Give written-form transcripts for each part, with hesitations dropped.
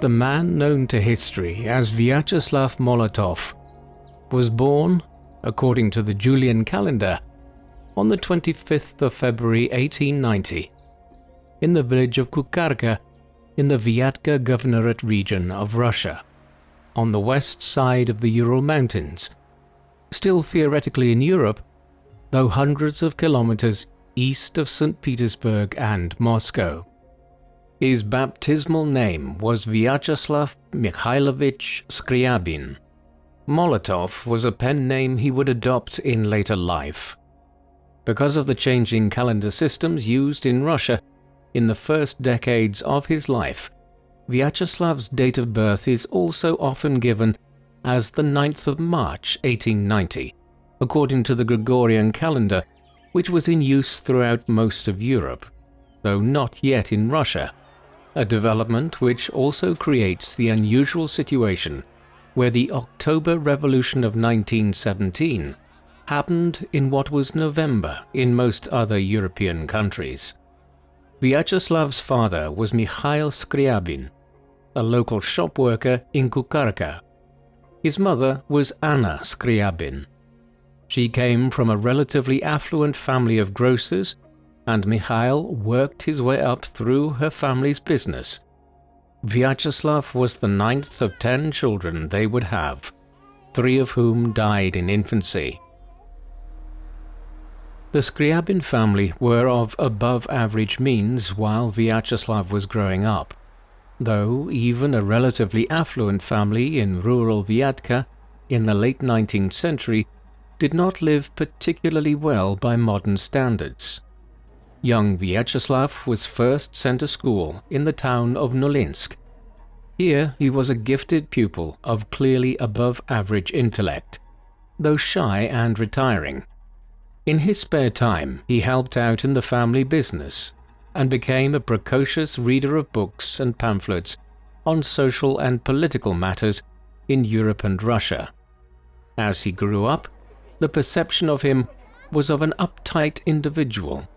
The man known to history as Vyacheslav Molotov was born, according to the Julian calendar, on the 25th of February 1890, in the village of Kukarka in the Vyatka Governorate region of Russia, on the west side of the Ural Mountains, still theoretically in Europe, though hundreds of kilometers east of St. Petersburg and Moscow. His baptismal name was Vyacheslav Mikhailovich Skryabin. Molotov was a pen name he would adopt in later life. Because of the changing calendar systems used in Russia in the first decades of his life, Vyacheslav's date of birth is also often given as the 9th of March 1890, according to the Gregorian calendar, which was in use throughout most of Europe, though not yet in Russia, a development which also creates the unusual situation where the October Revolution of 1917 happened in what was November in most other European countries. Vyacheslav's father was Mikhail Skryabin, a local shop worker in Kukarka. His mother was Anna Skryabin. She came from a relatively affluent family of grocers, and Mikhail worked his way up through her family's business. Vyacheslav was the 9th of 10 children they would have, 3 of whom died in infancy. The Skryabin family were of above-average means while Vyacheslav was growing up, though even a relatively affluent family in rural Vyatka in the late 19th century did not live particularly well by modern standards. Young Vyacheslav was first sent to school in the town of Nolinsk. Here he was a gifted pupil of clearly above-average intellect, though shy and retiring. In his spare time, he helped out in the family business and became a precocious reader of books and pamphlets on social and political matters in Europe and Russia. As he grew up, the perception of him was of an uptight individual,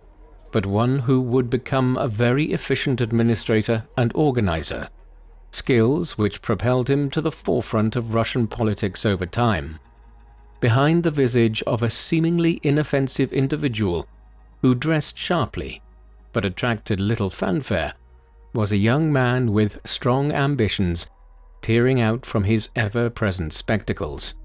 but one who would become a very efficient administrator and organizer, skills which propelled him to the forefront of Russian politics over time. Behind the visage of a seemingly inoffensive individual who dressed sharply but attracted little fanfare was a young man with strong ambitions peering out from his ever-present spectacles.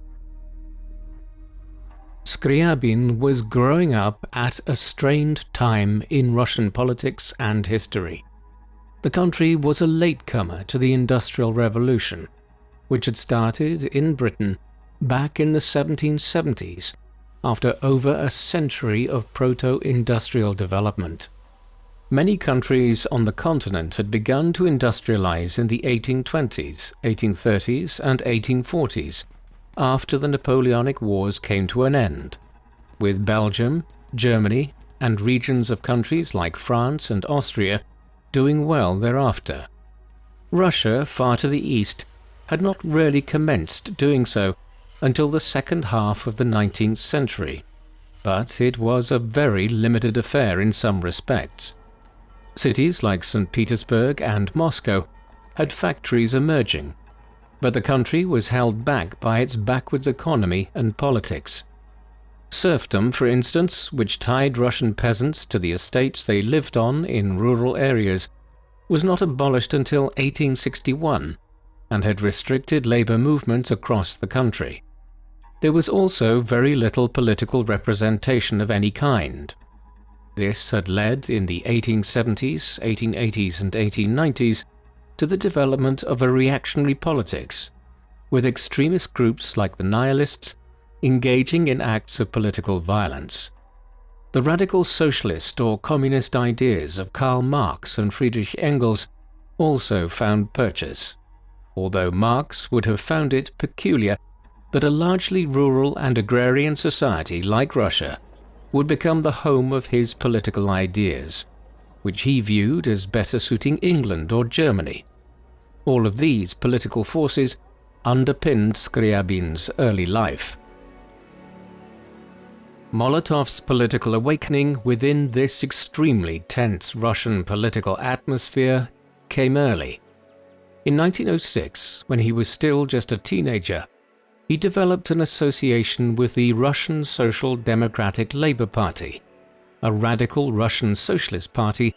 Skryabin was growing up at a strained time in Russian politics and history. The country was a latecomer to the Industrial Revolution, which had started in Britain back in the 1770s, after over a century of proto-industrial development. Many countries on the continent had begun to industrialize in the 1820s, 1830s, and 1840s, after the Napoleonic Wars came to an end, with Belgium, Germany, and regions of countries like France and Austria doing well thereafter. Russia, far to the east, had not really commenced doing so until the second half of the 19th century, but it was a very limited affair in some respects. Cities like St. Petersburg and Moscow had factories emerging, but the country was held back by its backwards economy and politics. Serfdom, for instance, which tied Russian peasants to the estates they lived on in rural areas, was not abolished until 1861 and had restricted labor movement across the country. There was also very little political representation of any kind. This had led in the 1870s, 1880s, and 1890s to the development of a reactionary politics, with extremist groups like the Nihilists engaging in acts of political violence. The radical socialist or communist ideas of Karl Marx and Friedrich Engels also found purchase, although Marx would have found it peculiar that a largely rural and agrarian society like Russia would become the home of his political ideas, which he viewed as better suiting England or Germany. All of these political forces underpinned Skryabin's early life. Molotov's political awakening within this extremely tense Russian political atmosphere came early. In 1906, when he was still just a teenager, he developed an association with the Russian Social Democratic Labour Party, a radical Russian socialist party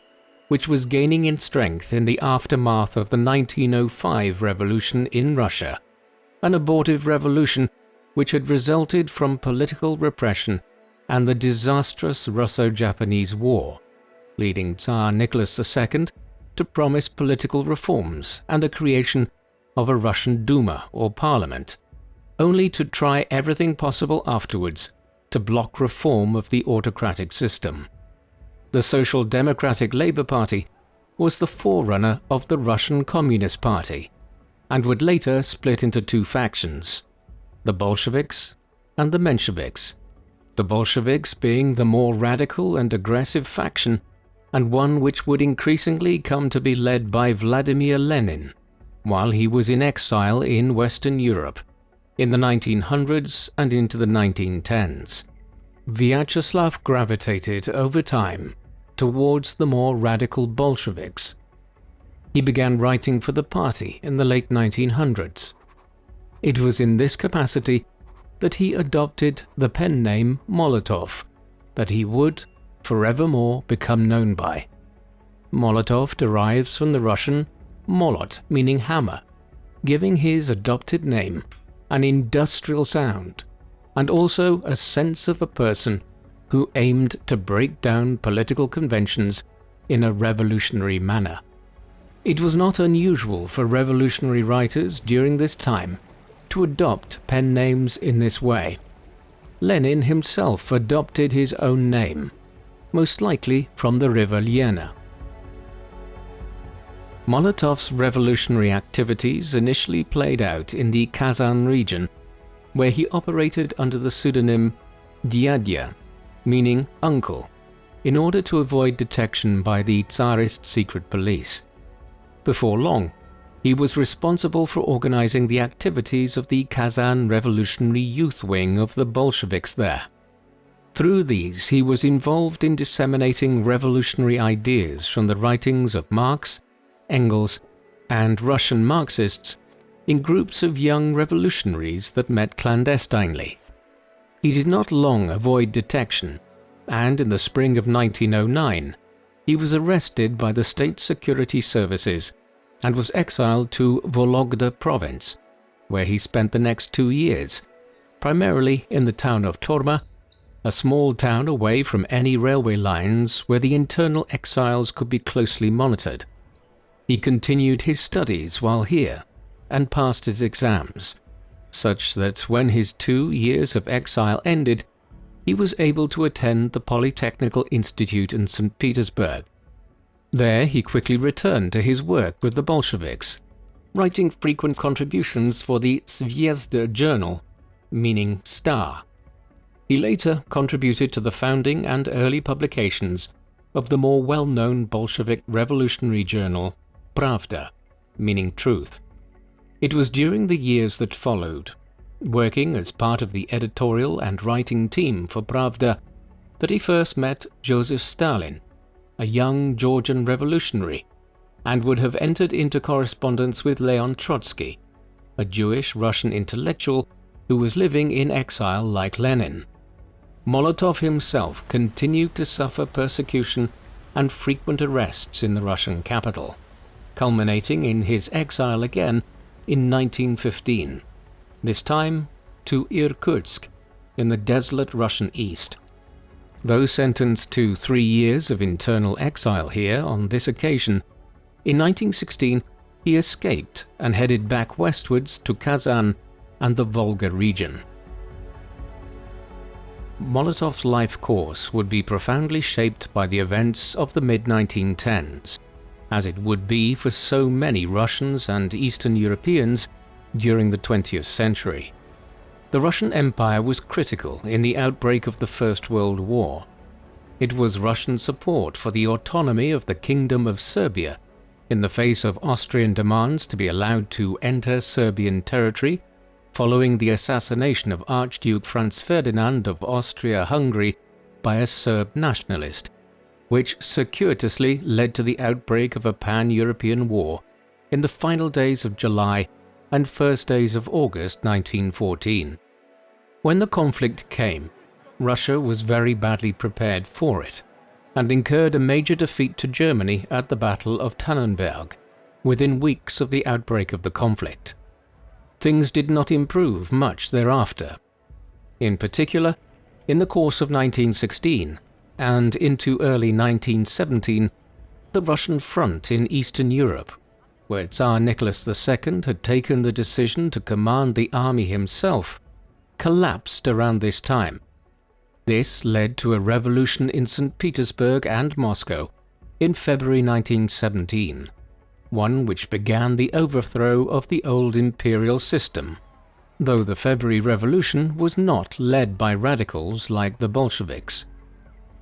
which was gaining in strength in the aftermath of the 1905 revolution in Russia, an abortive revolution which had resulted from political repression and the disastrous Russo-Japanese War, leading Tsar Nicholas II to promise political reforms and the creation of a Russian Duma or parliament, only to try everything possible afterwards to block reform of the autocratic system. The Social Democratic Labour Party was the forerunner of the Russian Communist Party, and would later split into two factions, the Bolsheviks and the Mensheviks, the Bolsheviks being the more radical and aggressive faction, and one which would increasingly come to be led by Vladimir Lenin, while he was in exile in Western Europe in the 1900s and into the 1910s. Vyacheslav gravitated over time towards the more radical Bolsheviks. He began writing for the party in the late 1900s. It was in this capacity that he adopted the pen name Molotov, that he would forevermore become known by. Molotov derives from the Russian molot, meaning hammer, giving his adopted name an industrial sound, and also a sense of a person who aimed to break down political conventions in a revolutionary manner. It was not unusual for revolutionary writers during this time to adopt pen names in this way. Lenin himself adopted his own name, most likely from the river Lena. Molotov's revolutionary activities initially played out in the Kazan region, where he operated under the pseudonym Dyadya, meaning uncle, in order to avoid detection by the Tsarist secret police. Before long, he was responsible for organizing the activities of the Kazan Revolutionary Youth Wing of the Bolsheviks there. Through these, he was involved in disseminating revolutionary ideas from the writings of Marx, Engels, and Russian Marxists in groups of young revolutionaries that met clandestinely. He did not long avoid detection, and in the spring of 1909, he was arrested by the state security services and was exiled to Vologda province, where he spent the next 2 years, primarily in the town of Torma, a small town away from any railway lines where the internal exiles could be closely monitored. He continued his studies while here and passed his exams, such that when his 2 years of exile ended, he was able to attend the Polytechnical Institute in St. Petersburg. There he quickly returned to his work with the Bolsheviks, writing frequent contributions for the Zvezda journal, meaning star. He later contributed to the founding and early publications of the more well-known Bolshevik revolutionary journal Pravda, meaning truth. It was during the years that followed, working as part of the editorial and writing team for Pravda, that he first met Joseph Stalin, a young Georgian revolutionary, and would have entered into correspondence with Leon Trotsky, a Jewish Russian intellectual who was living in exile like Lenin. Molotov himself continued to suffer persecution and frequent arrests in the Russian capital, culminating in his exile again in 1915, this time to Irkutsk in the desolate Russian east. Though sentenced to 3 years of internal exile here on this occasion, in 1916 he escaped and headed back westwards to Kazan and the Volga region. Molotov's life course would be profoundly shaped by the events of the mid-1910s, as it would be for so many Russians and Eastern Europeans during the 20th century. The Russian Empire was critical in the outbreak of the First World War. It was Russian support for the autonomy of the Kingdom of Serbia in the face of Austrian demands to be allowed to enter Serbian territory following the assassination of Archduke Franz Ferdinand of Austria-Hungary by a Serb nationalist, which circuitously led to the outbreak of a pan-European war in the final days of July and first days of August 1914. When the conflict came, Russia was very badly prepared for it, and incurred a major defeat to Germany at the Battle of Tannenberg, within weeks of the outbreak of the conflict. Things did not improve much thereafter. In particular, in the course of 1916 and into early 1917, the Russian front in Eastern Europe, where Tsar Nicholas II had taken the decision to command the army himself, collapsed around this time. This led to a revolution in St. Petersburg and Moscow in February 1917, one which began the overthrow of the old imperial system, though the February Revolution was not led by radicals like the Bolsheviks.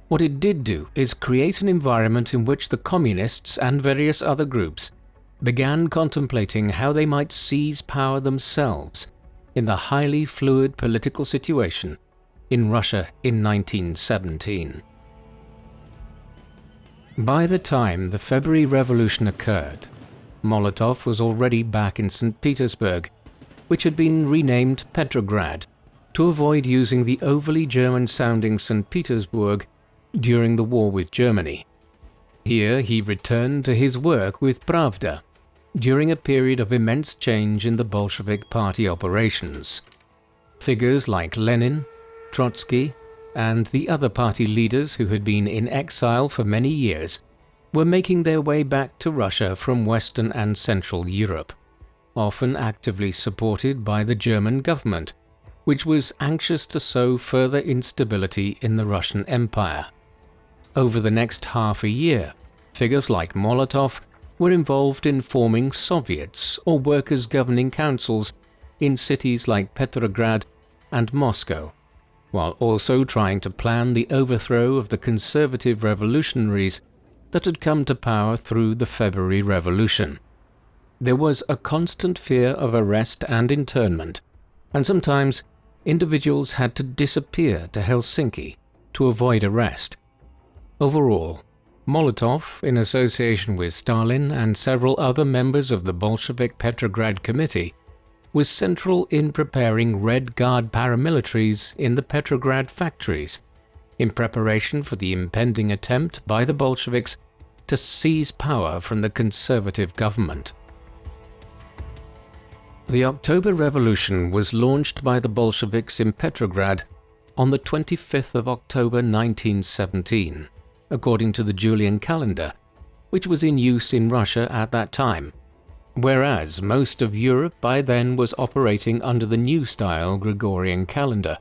What it did do is create an environment in which the communists and various other groups began contemplating how they might seize power themselves in the highly fluid political situation in Russia in 1917. By the time the February Revolution occurred, Molotov was already back in St. Petersburg, which had been renamed Petrograd to avoid using the overly German-sounding St. Petersburg during the war with Germany. Here he returned to his work with Pravda during a period of immense change in the Bolshevik party operations. Figures like Lenin, Trotsky, and the other party leaders who had been in exile for many years were making their way back to Russia from Western and Central Europe, often actively supported by the German government, which was anxious to sow further instability in the Russian Empire. Over the next half a year, figures like Molotov were involved in forming Soviets or workers' governing councils in cities like Petrograd and Moscow, while also trying to plan the overthrow of the conservative revolutionaries that had come to power through the February Revolution. There was a constant fear of arrest and internment, and sometimes individuals had to disappear to Helsinki to avoid arrest. Overall, Molotov, in association with Stalin and several other members of the Bolshevik Petrograd Committee, was central in preparing Red Guard paramilitaries in the Petrograd factories, in preparation for the impending attempt by the Bolsheviks to seize power from the conservative government. The October Revolution was launched by the Bolsheviks in Petrograd on the 25th of October 1917, according to the Julian calendar, which was in use in Russia at that time, whereas most of Europe by then was operating under the new-style Gregorian calendar,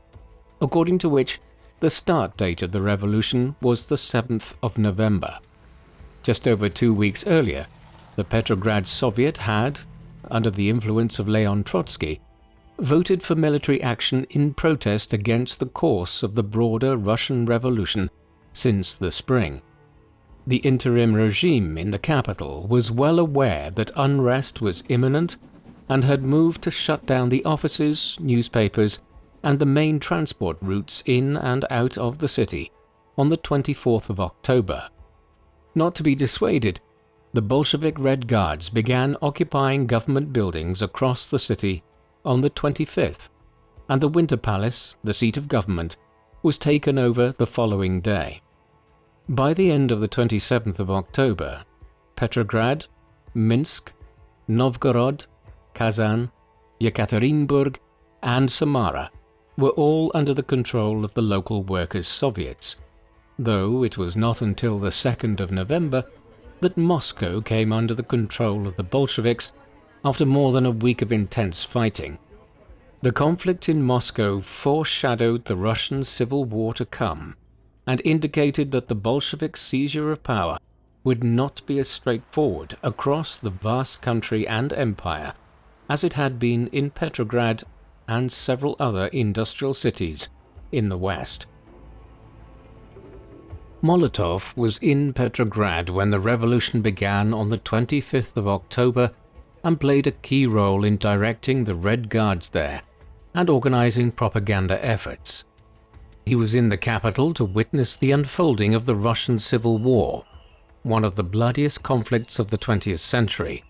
according to which the start date of the revolution was the 7th of November. Just over 2 weeks earlier, the Petrograd Soviet had, under the influence of Leon Trotsky, voted for military action in protest against the course of the broader Russian Revolution since the spring. The interim regime in the capital was well aware that unrest was imminent and had moved to shut down the offices, newspapers, and the main transport routes in and out of the city on the 24th of October. Not to be dissuaded, the Bolshevik Red Guards began occupying government buildings across the city on the 25th, and the Winter Palace, the seat of government, was taken over the following day. By the end of the 27th of October, Petrograd, Minsk, Novgorod, Kazan, Yekaterinburg, and Samara were all under the control of the local workers' Soviets, though it was not until the 2nd of November that Moscow came under the control of the Bolsheviks after more than a week of intense fighting. The conflict in Moscow foreshadowed the Russian Civil War to come, and indicated that the Bolshevik seizure of power would not be as straightforward across the vast country and empire as it had been in Petrograd and several other industrial cities in the West. Molotov was in Petrograd when the revolution began on the 25th of October and played a key role in directing the Red Guards there and organizing propaganda efforts. He was in the capital to witness the unfolding of the Russian Civil War, one of the bloodiest conflicts of the 20th century.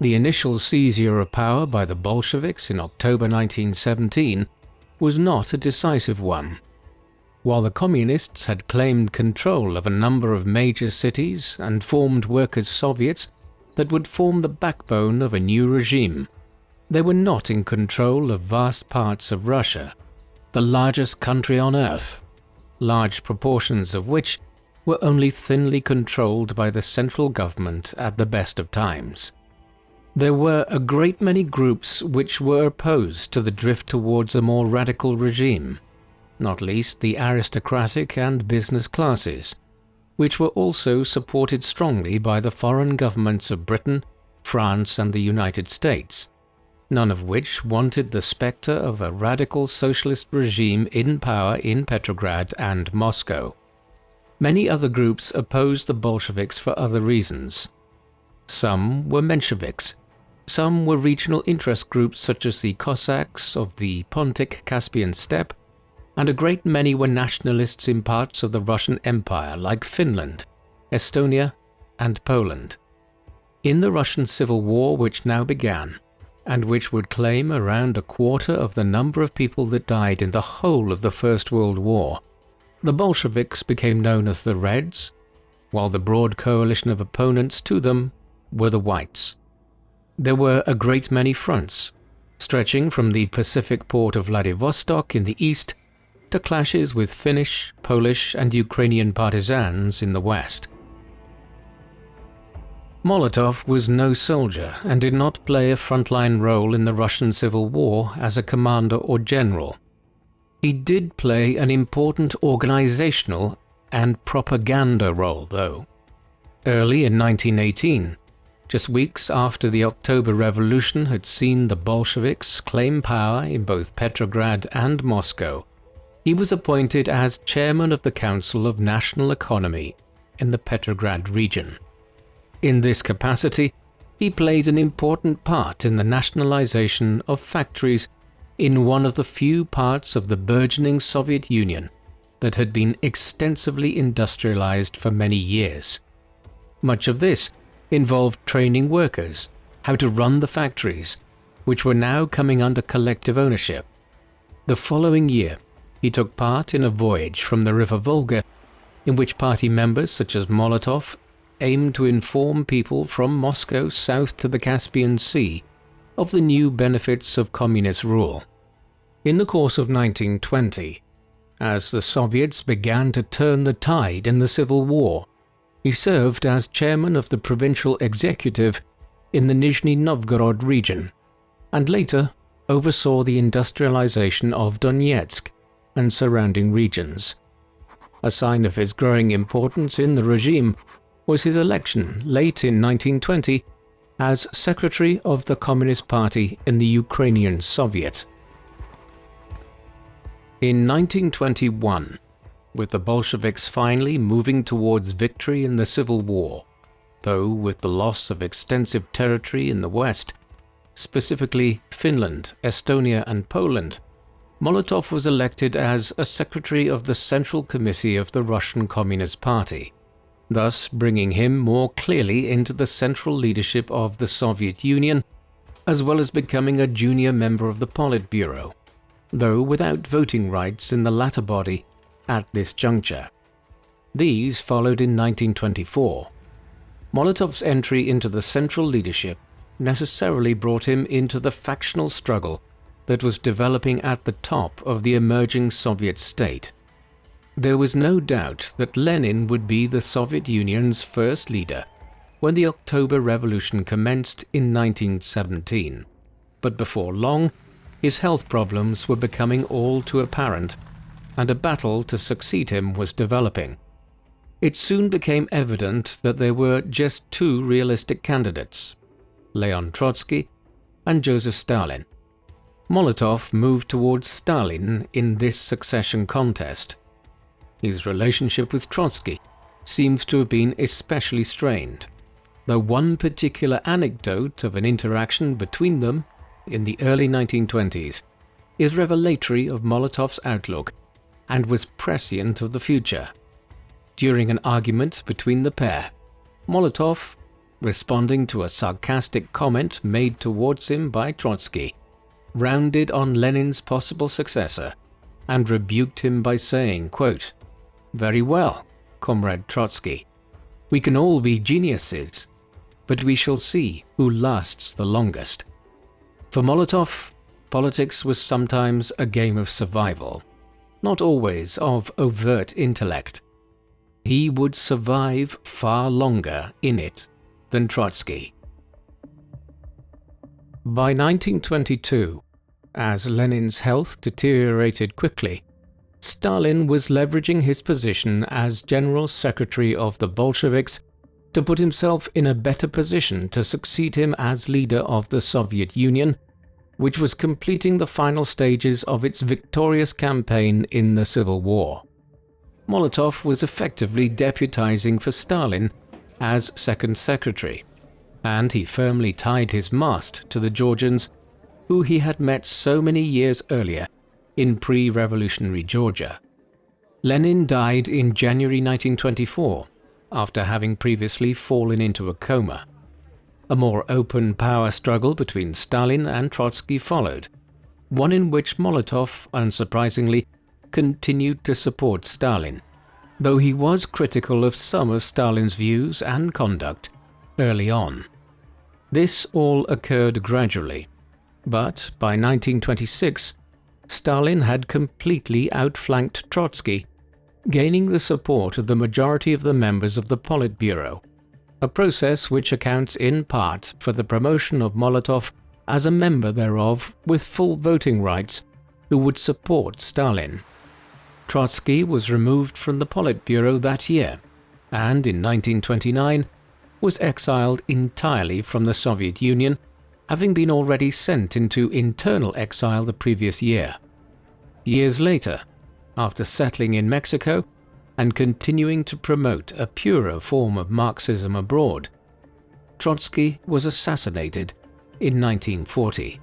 The initial seizure of power by the Bolsheviks in October 1917 was not a decisive one. While the Communists had claimed control of a number of major cities and formed workers' soviets that would form the backbone of a new regime, they were not in control of vast parts of Russia, the largest country on earth, large proportions of which were only thinly controlled by the central government at the best of times. There were a great many groups which were opposed to the drift towards a more radical regime, not least the aristocratic and business classes, which were also supported strongly by the foreign governments of Britain, France and the United States, none of which wanted the spectre of a radical socialist regime in power in Petrograd and Moscow. Many other groups opposed the Bolsheviks for other reasons. Some were Mensheviks, some were regional interest groups such as the Cossacks of the Pontic-Caspian steppe, and a great many were nationalists in parts of the Russian Empire like Finland, Estonia and Poland. In the Russian Civil War which now began, and which would claim around a quarter of the number of people that died in the whole of the First World War, the Bolsheviks became known as the Reds, while the broad coalition of opponents to them were the Whites. There were a great many fronts, stretching from the Pacific port of Vladivostok in the east to clashes with Finnish, Polish and Ukrainian partisans in the west. Molotov was no soldier and did not play a frontline role in the Russian Civil War as a commander or general. He did play an important organizational and propaganda role, though. Early in 1918, just weeks after the October Revolution had seen the Bolsheviks claim power in both Petrograd and Moscow, he was appointed as chairman of the Council of National Economy in the Petrograd region. In this capacity, he played an important part in the nationalization of factories in one of the few parts of the burgeoning Soviet Union that had been extensively industrialized for many years. Much of this involved training workers how to run the factories, which were now coming under collective ownership. The following year, he took part in a voyage from the River Volga, in which party members such as Molotov aimed to inform people from Moscow south to the Caspian Sea of the new benefits of communist rule. In the course of 1920, as the Soviets began to turn the tide in the Civil War, he served as chairman of the provincial executive in the Nizhny Novgorod region, and later oversaw the industrialization of Donetsk and surrounding regions. A sign of his growing importance in the regime was his election late in 1920 as secretary of the Communist Party in the Ukrainian Soviet. In 1921, with the Bolsheviks finally moving towards victory in the Civil War, though with the loss of extensive territory in the West, specifically Finland, Estonia and Poland, Molotov was elected as a secretary of the Central Committee of the Russian Communist Party, thus bringing him more clearly into the central leadership of the Soviet Union, as well as becoming a junior member of the Politburo, though without voting rights in the latter body at this juncture. These followed in 1924. Molotov's entry into the central leadership necessarily brought him into the factional struggle that was developing at the top of the emerging Soviet state. There was no doubt that Lenin would be the Soviet Union's first leader when the October Revolution commenced in 1917, but before long, his health problems were becoming all too apparent, and a battle to succeed him was developing. It soon became evident that there were just two realistic candidates, Leon Trotsky and Joseph Stalin. Molotov moved towards Stalin in this succession contest. His relationship with Trotsky seems to have been especially strained, though one particular anecdote of an interaction between them in the early 1920s is revelatory of Molotov's outlook and was prescient of the future. During an argument between the pair, Molotov, responding to a sarcastic comment made towards him by Trotsky, rounded on Lenin's possible successor and rebuked him by saying, quote, "Very well, Comrade Trotsky, we can all be geniuses, but we shall see who lasts the longest." For Molotov, politics was sometimes a game of survival, not always of overt intellect. He would survive far longer in it than Trotsky. By 1922, as Lenin's health deteriorated quickly, Stalin was leveraging his position as General Secretary of the Bolsheviks to put himself in a better position to succeed him as leader of the Soviet Union, which was completing the final stages of its victorious campaign in the Civil War. Molotov was effectively deputizing for Stalin as Second Secretary, and he firmly tied his mast to the Georgians who he had met so many years earlier in pre-revolutionary Georgia. Lenin died in January 1924, after having previously fallen into a coma. A more open power struggle between Stalin and Trotsky followed, one in which Molotov, unsurprisingly, continued to support Stalin, though he was critical of some of Stalin's views and conduct early on. This all occurred gradually, but by 1926, Stalin had completely outflanked Trotsky, gaining the support of the majority of the members of the Politburo, a process which accounts in part for the promotion of Molotov as a member thereof with full voting rights who would support Stalin. Trotsky was removed from the Politburo that year, and in 1929 was exiled entirely from the Soviet Union, having been already sent into internal exile the previous year. Years later, after settling in Mexico and continuing to promote a purer form of Marxism abroad, Trotsky was assassinated in 1940.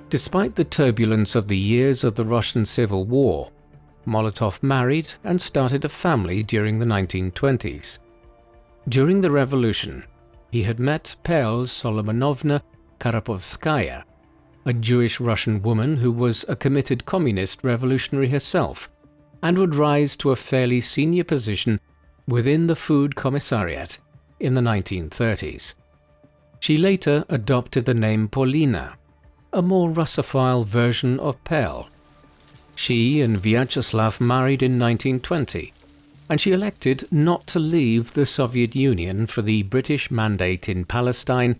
Despite the turbulence of the years of the Russian Civil War, Molotov married and started a family during the 1920s. During the revolution, he had met Pel Solomonovna Karapovskaya, a Jewish Russian woman who was a committed communist revolutionary herself and would rise to a fairly senior position within the Food Commissariat in the 1930s. She later adopted the name Polina, a more Russophile version of Pel. She and Vyacheslav married in 1920, and she elected not to leave the Soviet Union for the British Mandate in Palestine,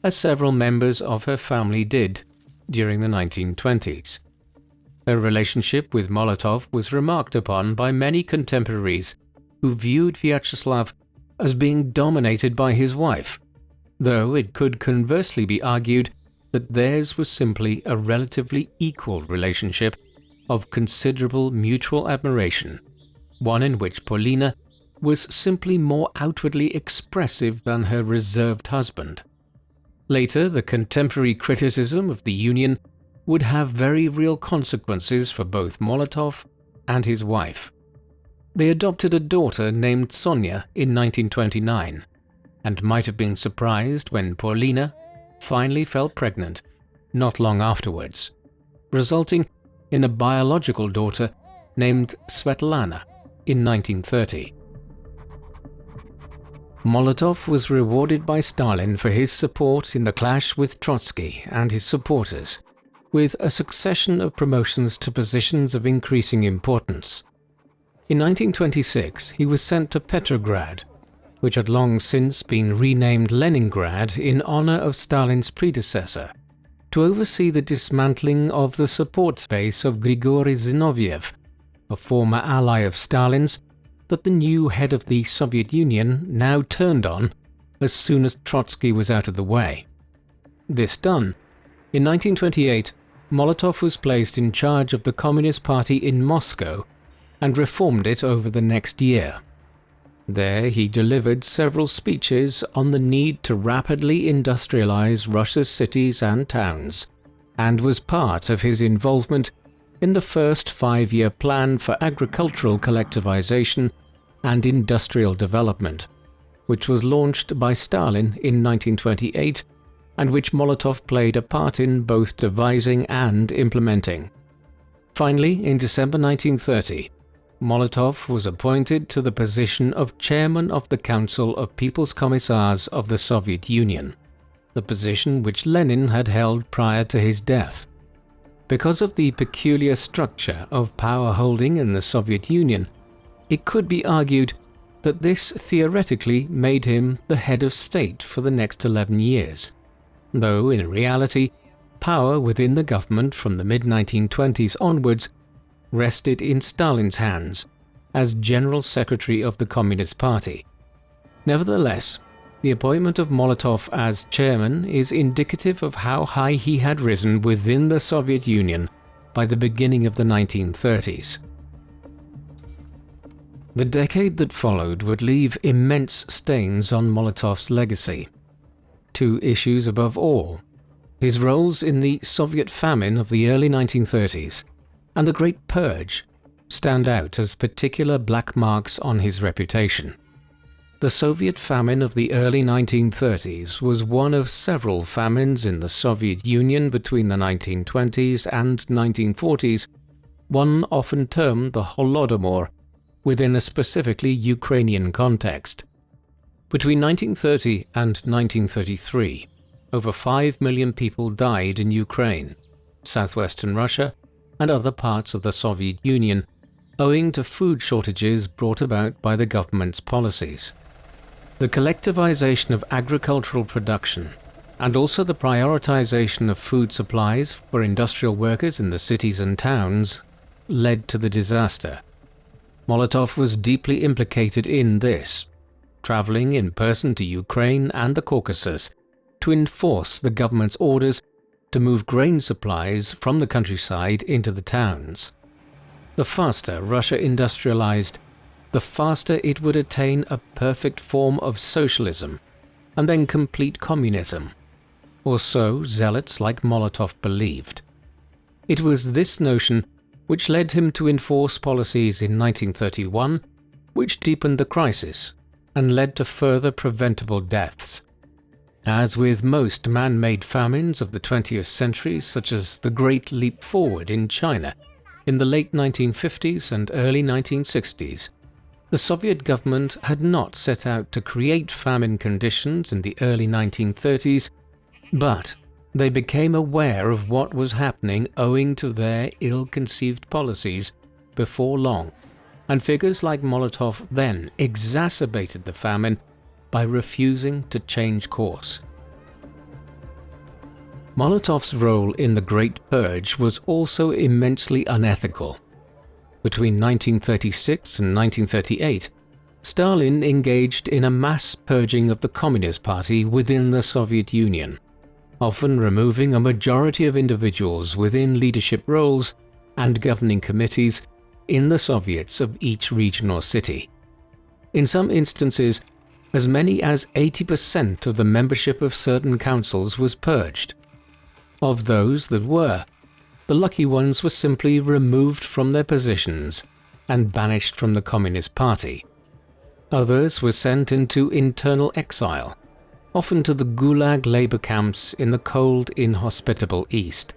as several members of her family did during the 1920s. Her relationship with Molotov was remarked upon by many contemporaries who viewed Vyacheslav as being dominated by his wife, though it could conversely be argued that theirs was simply a relatively equal relationship of considerable mutual admiration, one in which Polina was simply more outwardly expressive than her reserved husband. Later, the contemporary criticism of the union would have very real consequences for both Molotov and his wife. They adopted a daughter named Sonia in 1929, and might have been surprised when Polina finally fell pregnant not long afterwards, resulting in a biological daughter named Svetlana in 1930. Molotov was rewarded by Stalin for his support in the clash with Trotsky and his supporters, with a succession of promotions to positions of increasing importance. In 1926, he was sent to Petrograd, which had long since been renamed Leningrad in honor of Stalin's predecessor, to oversee the dismantling of the support base of Grigory Zinoviev, a former ally of Stalin's that the new head of the Soviet Union now turned on as soon as Trotsky was out of the way. This done, in 1928, Molotov was placed in charge of the Communist Party in Moscow and reformed it over the next year. There he delivered several speeches on the need to rapidly industrialize Russia's cities and towns, and was part of his involvement in the first 5-year plan for agricultural collectivization and industrial development. which was launched by Stalin in 1928 and which Molotov played a part in both devising and implementing. Finally, in December 1930, Molotov was appointed to the position of chairman of the Council of People's Commissars of the Soviet Union, the position which Lenin had held prior to his death. Because of the peculiar structure of power holding in the Soviet Union, it could be argued that this theoretically made him the head of state for the next 11 years, though in reality, power within the government from the mid-1920s onwards rested in Stalin's hands as General Secretary of the Communist Party. Nevertheless, the appointment of Molotov as chairman is indicative of how high he had risen within the Soviet Union by the beginning of the 1930s. The decade that followed would leave immense stains on Molotov's legacy. Two issues above all: his roles in the Soviet famine of the early 1930s and the Great Purge stand out as particular black marks on his reputation. The Soviet famine of the early 1930s was one of several famines in the Soviet Union between the 1920s and 1940s, one often termed the Holodomor, within a specifically Ukrainian context. Between 1930 and 1933, over 5 million people died in Ukraine, southwestern Russia, and other parts of the Soviet Union, owing to food shortages brought about by the government's policies. The collectivization of agricultural production, and also the prioritization of food supplies for industrial workers in the cities and towns, led to the disaster. Molotov was deeply implicated in this, traveling in person to Ukraine and the Caucasus to enforce the government's orders to move grain supplies from the countryside into the towns. The faster Russia industrialized, the faster it would attain a perfect form of socialism, and then complete communism, or so zealots like Molotov believed. It was this notion which led him to enforce policies in 1931 which deepened the crisis and led to further preventable deaths. As with most man-made famines of the 20th century, such as the Great Leap Forward in China in the late 1950s and early 1960s, the Soviet government had not set out to create famine conditions in the early 1930s, but they became aware of what was happening owing to their ill-conceived policies before long, and figures like Molotov then exacerbated the famine by refusing to change course. Molotov's role in the Great Purge was also immensely unethical. Between 1936 and 1938, Stalin engaged in a mass purging of the Communist Party within the Soviet Union, often removing a majority of individuals within leadership roles and governing committees in the Soviets of each region or city. In some instances, as many as 80% of the membership of certain councils was purged. Of those that were, the lucky ones were simply removed from their positions and banished from the Communist Party. Others were sent into internal exile, often to the Gulag labor camps in the cold, inhospitable East.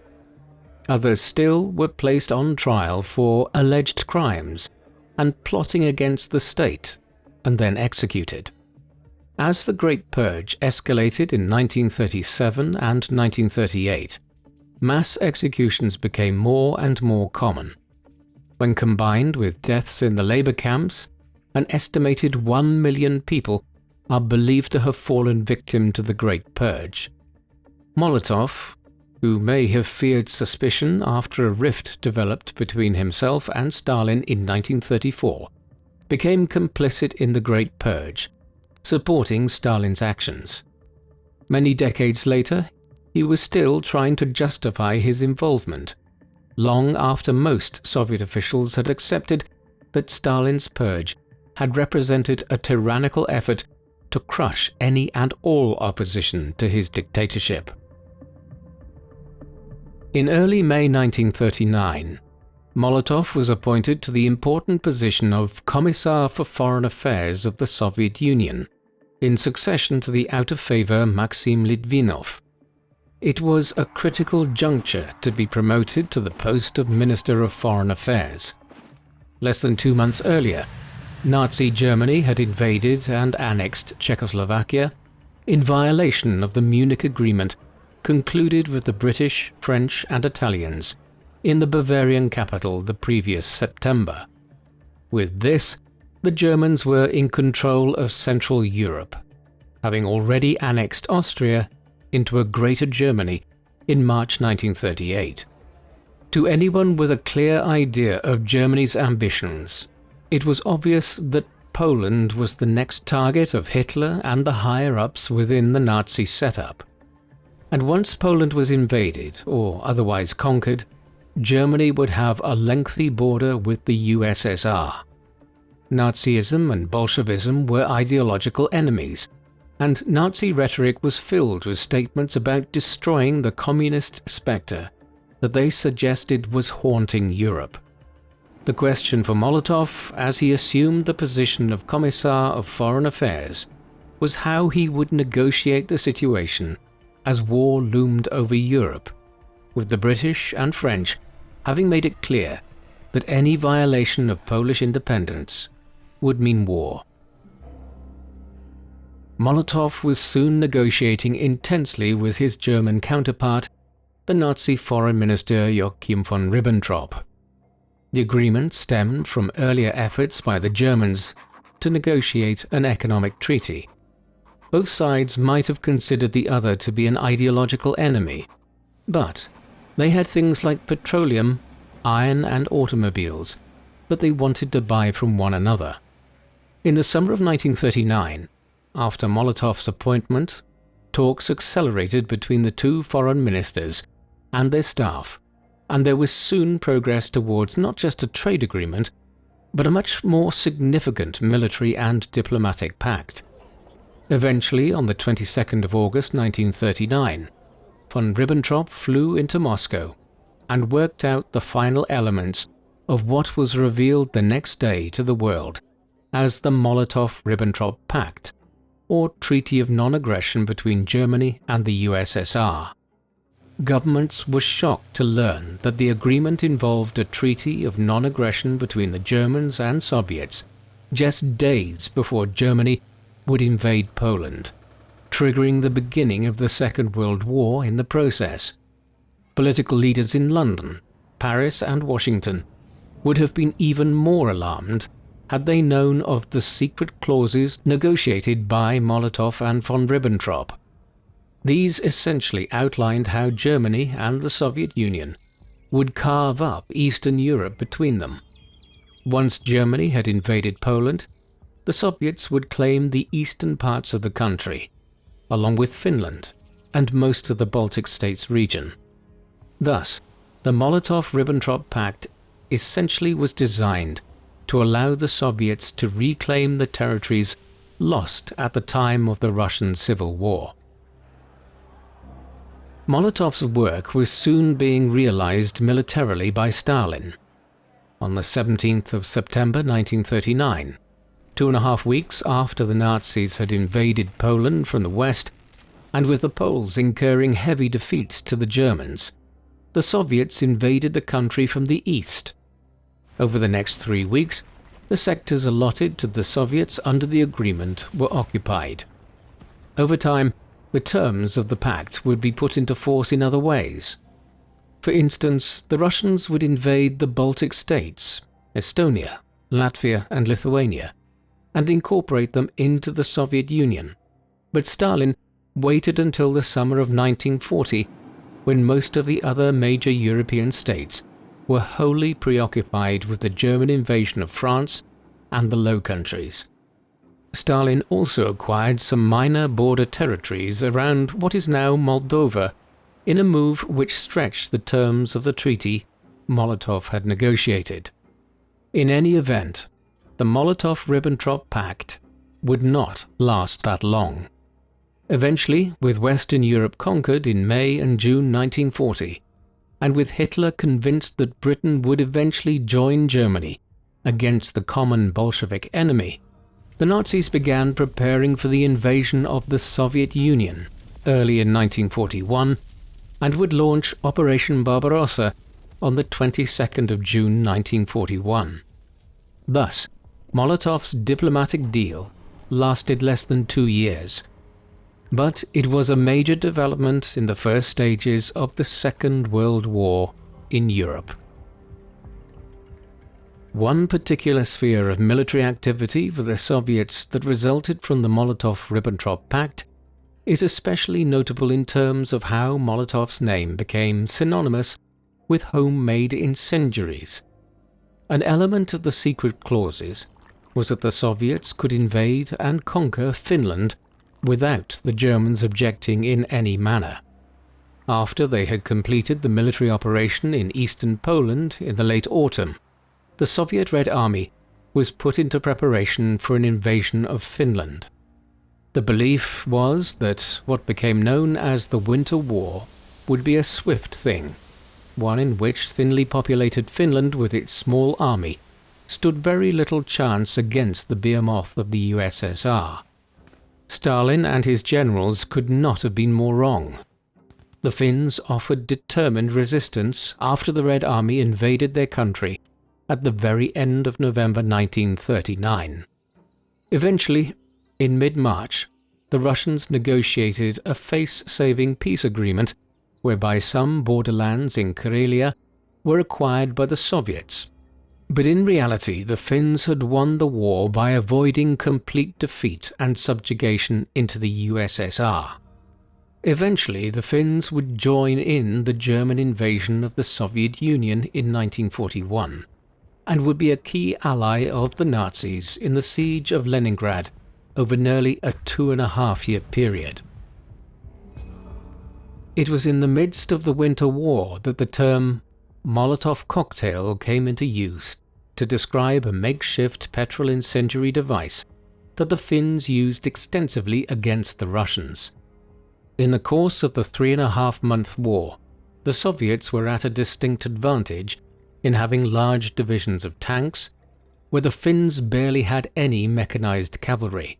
Others still were placed on trial for alleged crimes and plotting against the state, and then executed. As the Great Purge escalated in 1937 and 1938, mass executions became more and more common. When combined with deaths in the labor camps, an estimated 1 million people are believed to have fallen victim to the Great Purge. Molotov, who may have feared suspicion after a rift developed between himself and Stalin in 1934, became complicit in the Great Purge, supporting Stalin's actions. Many decades later, he was still trying to justify his involvement, long after most Soviet officials had accepted that Stalin's purge had represented a tyrannical effort to crush any and all opposition to his dictatorship. In early May 1939, Molotov was appointed to the important position of Commissar for Foreign Affairs of the Soviet Union, in succession to the out-of-favor Maxim Litvinov. It was a critical juncture to be promoted to the post of Minister of Foreign Affairs. Less than 2 months earlier, Nazi Germany had invaded and annexed Czechoslovakia in violation of the Munich Agreement concluded with the British, French and Italians in the Bavarian capital the previous September. With this, the Germans were in control of Central Europe, having already annexed Austria into a Greater Germany in March 1938. To anyone with a clear idea of Germany's ambitions, it was obvious that Poland was the next target of Hitler and the higher-ups within the Nazi setup. And once Poland was invaded or otherwise conquered, Germany would have a lengthy border with the USSR. Nazism and Bolshevism were ideological enemies, and Nazi rhetoric was filled with statements about destroying the communist spectre that they suggested was haunting Europe. The question for Molotov, as he assumed the position of Commissar of Foreign Affairs, was how he would negotiate the situation as war loomed over Europe, with the British and French having made it clear that any violation of Polish independence would mean war. Molotov was soon negotiating intensely with his German counterpart, the Nazi Foreign Minister Joachim von Ribbentrop. The agreement stemmed from earlier efforts by the Germans to negotiate an economic treaty. Both sides might have considered the other to be an ideological enemy, but they had things like petroleum, iron and automobiles that they wanted to buy from one another. In the summer of 1939, after Molotov's appointment, talks accelerated between the two foreign ministers and their staff, and there was soon progress towards not just a trade agreement, but a much more significant military and diplomatic pact. Eventually, on the 22nd of August 1939, von Ribbentrop flew into Moscow and worked out the final elements of what was revealed the next day to the world as the Molotov-Ribbentrop Pact, or Treaty of Non-Aggression between Germany and the USSR. Governments were shocked to learn that the agreement involved a treaty of non-aggression between the Germans and Soviets just days before Germany would invade Poland, triggering the beginning of the Second World War in the process. Political leaders in London, Paris and Washington would have been even more alarmed had they known of the secret clauses negotiated by Molotov and von Ribbentrop. These essentially outlined how Germany and the Soviet Union would carve up Eastern Europe between them. Once Germany had invaded Poland, the Soviets would claim the eastern parts of the country, along with Finland and most of the Baltic states region. Thus, the Molotov-Ribbentrop Pact essentially was designed to allow the Soviets to reclaim the territories lost at the time of the Russian Civil War. Molotov's work was soon being realized militarily by Stalin. On the 17th of September 1939, 2.5 weeks after the Nazis had invaded Poland from the west, and with the Poles incurring heavy defeats to the Germans, the Soviets invaded the country from the east. Over the next 3 weeks, the sectors allotted to the Soviets under the agreement were occupied. Over time, the terms of the pact would be put into force in other ways. For instance, the Russians would invade the Baltic states, Estonia, Latvia and Lithuania, and incorporate them into the Soviet Union. But Stalin waited until the summer of 1940, when most of the other major European states were wholly preoccupied with the German invasion of France and the Low Countries. Stalin also acquired some minor border territories around what is now Moldova, in a move which stretched the terms of the treaty Molotov had negotiated. In any event, the Molotov-Ribbentrop Pact would not last that long. Eventually, with Western Europe conquered in May and June 1940, and with Hitler convinced that Britain would eventually join Germany against the common Bolshevik enemy, the Nazis began preparing for the invasion of the Soviet Union early in 1941 and would launch Operation Barbarossa on the 22nd of June 1941. Thus, Molotov's diplomatic deal lasted less than 2 years, but it was a major development in the first stages of the Second World War in Europe. One particular sphere of military activity for the Soviets that resulted from the Molotov-Ribbentrop Pact is especially notable in terms of how Molotov's name became synonymous with homemade incendiaries. An element of the secret clauses was that the Soviets could invade and conquer Finland without the Germans objecting in any manner. After they had completed the military operation in eastern Poland in the late autumn, the Soviet Red Army was put into preparation for an invasion of Finland. The belief was that what became known as the Winter War would be a swift thing, one in which thinly populated Finland with its small army stood very little chance against the behemoth of the USSR. Stalin and his generals could not have been more wrong. The Finns offered determined resistance after the Red Army invaded their country at the very end of November 1939. Eventually, in mid-March, the Russians negotiated a face-saving peace agreement whereby some borderlands in Karelia were acquired by the Soviets. But in reality, the Finns had won the war by avoiding complete defeat and subjugation into the USSR. Eventually, the Finns would join in the German invasion of the Soviet Union in 1941, and would be a key ally of the Nazis in the siege of Leningrad over nearly a 2.5-year period. It was in the midst of the Winter War that the term Molotov cocktail came into use to describe a makeshift petrol incendiary device that the Finns used extensively against the Russians. In the course of the 3.5-month war, the Soviets were at a distinct advantage in having large divisions of tanks, where the Finns barely had any mechanized cavalry.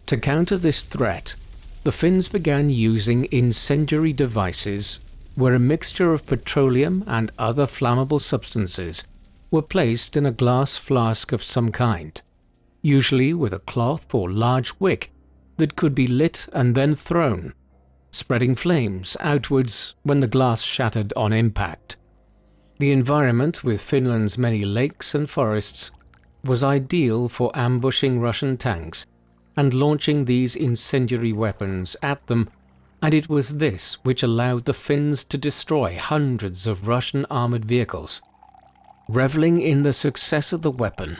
To counter this threat, the Finns began using incendiary devices where a mixture of petroleum and other flammable substances were placed in a glass flask of some kind, usually with a cloth or large wick that could be lit and then thrown, spreading flames outwards when the glass shattered on impact. The environment, with Finland's many lakes and forests, was ideal for ambushing Russian tanks and launching these incendiary weapons at them, and it was this which allowed the Finns to destroy hundreds of Russian armored vehicles. Reveling in the success of the weapon,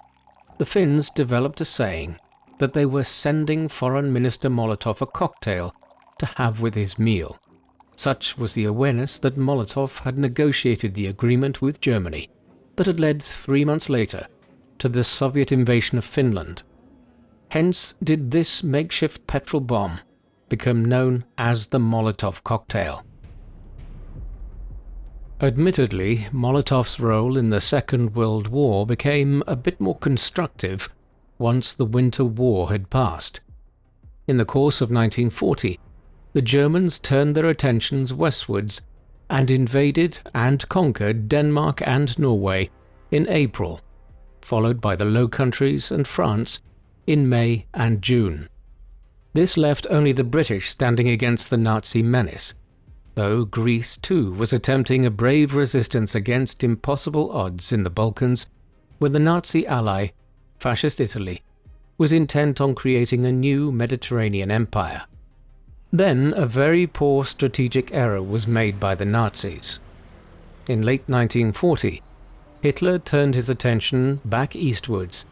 the Finns developed a saying that they were sending Foreign Minister Molotov a cocktail to have with his meal. Such was the awareness that Molotov had negotiated the agreement with Germany that had led 3 months later to the Soviet invasion of Finland. Hence did this makeshift petrol bomb become known as the Molotov cocktail. Admittedly, Molotov's role in the Second World War became a bit more constructive once the Winter War had passed. In the course of 1940, the Germans turned their attentions westwards and invaded and conquered Denmark and Norway in April, followed by the Low Countries and France in May and June. This left only the British standing against the Nazi menace, though Greece too was attempting a brave resistance against impossible odds in the Balkans, where the Nazi ally, Fascist Italy, was intent on creating a new Mediterranean empire. Then a very poor strategic error was made by the Nazis. In late 1940, Hitler turned his attention back eastwards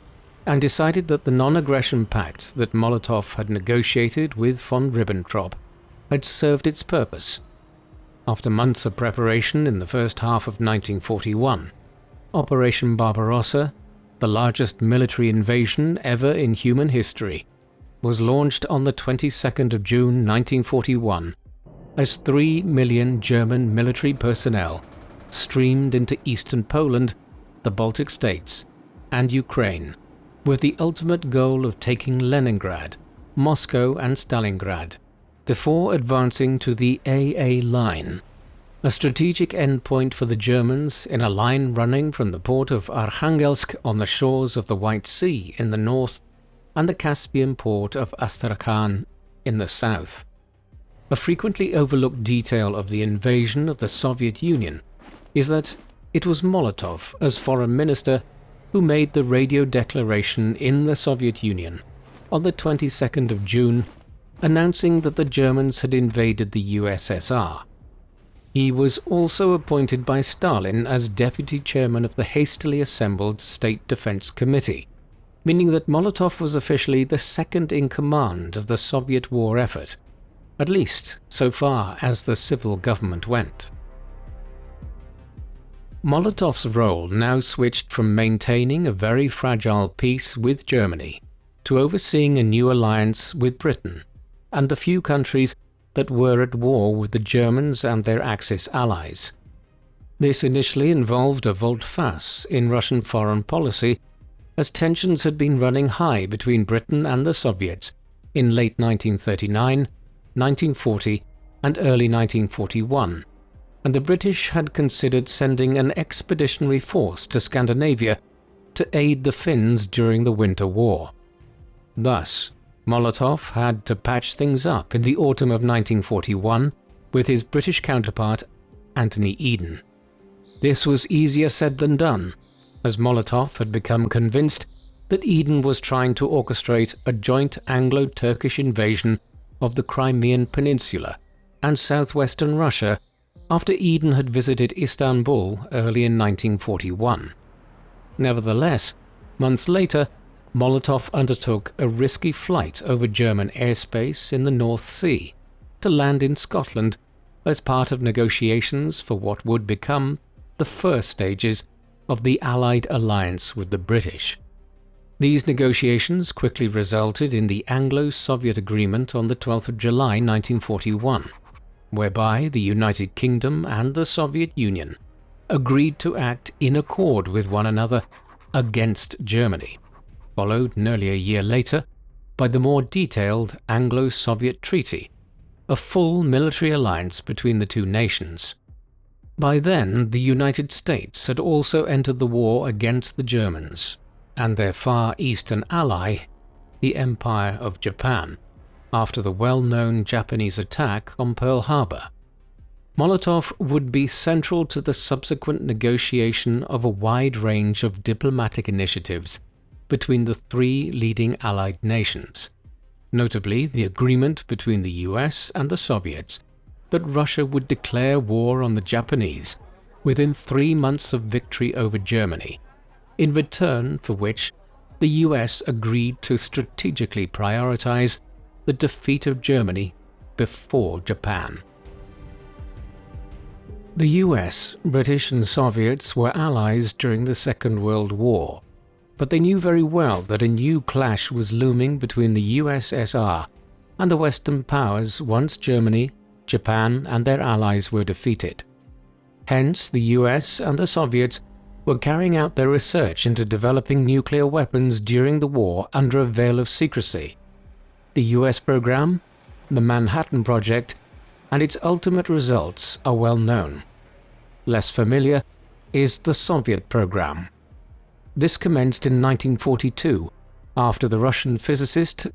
and decided that the non-aggression pact that Molotov had negotiated with von Ribbentrop had served its purpose. After months of preparation in the first half of 1941, Operation Barbarossa, the largest military invasion ever in human history, was launched on the 22nd of June 1941 as 3 million German military personnel streamed into eastern Poland, the Baltic states, and Ukraine with the ultimate goal of taking Leningrad, Moscow and Stalingrad, before advancing to the AA Line, a strategic endpoint for the Germans in a line running from the port of Arkhangelsk on the shores of the White Sea in the north and the Caspian port of Astrakhan in the south. A frequently overlooked detail of the invasion of the Soviet Union is that it was Molotov, as foreign minister, who made the radio declaration in the Soviet Union on the 22nd of June, announcing that the Germans had invaded the USSR. He was also appointed by Stalin as deputy chairman of the hastily assembled State Defense Committee, meaning that Molotov was officially the second in command of the Soviet war effort, at least so far as the civil government went. Molotov's role now switched from maintaining a very fragile peace with Germany to overseeing a new alliance with Britain and the few countries that were at war with the Germans and their Axis allies. This initially involved a volte-face in Russian foreign policy, as tensions had been running high between Britain and the Soviets in late 1939, 1940 and early 1941, and the British had considered sending an expeditionary force to Scandinavia to aid the Finns during the Winter War. Thus, Molotov had to patch things up in the autumn of 1941 with his British counterpart Anthony Eden. This was easier said than done, as Molotov had become convinced that Eden was trying to orchestrate a joint Anglo-Turkish invasion of the Crimean Peninsula and southwestern Russia after Eden had visited Istanbul early in 1941. Nevertheless, months later, Molotov undertook a risky flight over German airspace in the North Sea to land in Scotland as part of negotiations for what would become the first stages of the Allied alliance with the British. These negotiations quickly resulted in the Anglo-Soviet Agreement on the 12th of July 1941, whereby the United Kingdom and the Soviet Union agreed to act in accord with one another against Germany, followed nearly a year later by the more detailed Anglo-Soviet Treaty, a full military alliance between the two nations. By then, the United States had also entered the war against the Germans and their Far Eastern ally, the Empire of Japan, after the well-known Japanese attack on Pearl Harbor. Molotov would be central to the subsequent negotiation of a wide range of diplomatic initiatives between the three leading Allied nations, notably the agreement between the US and the Soviets that Russia would declare war on the Japanese within 3 months of victory over Germany, in return for which the US agreed to strategically prioritize the defeat of Germany before Japan. The US, British and Soviets were allies during the Second World War, but they knew very well that a new clash was looming between the USSR and the Western powers once Germany, Japan and their allies were defeated. Hence, the US and the Soviets were carrying out their research into developing nuclear weapons during the war under a veil of secrecy. The US program, the Manhattan Project, and its ultimate results are well known. Less familiar is the Soviet program. This commenced in 1942, after the Russian physicist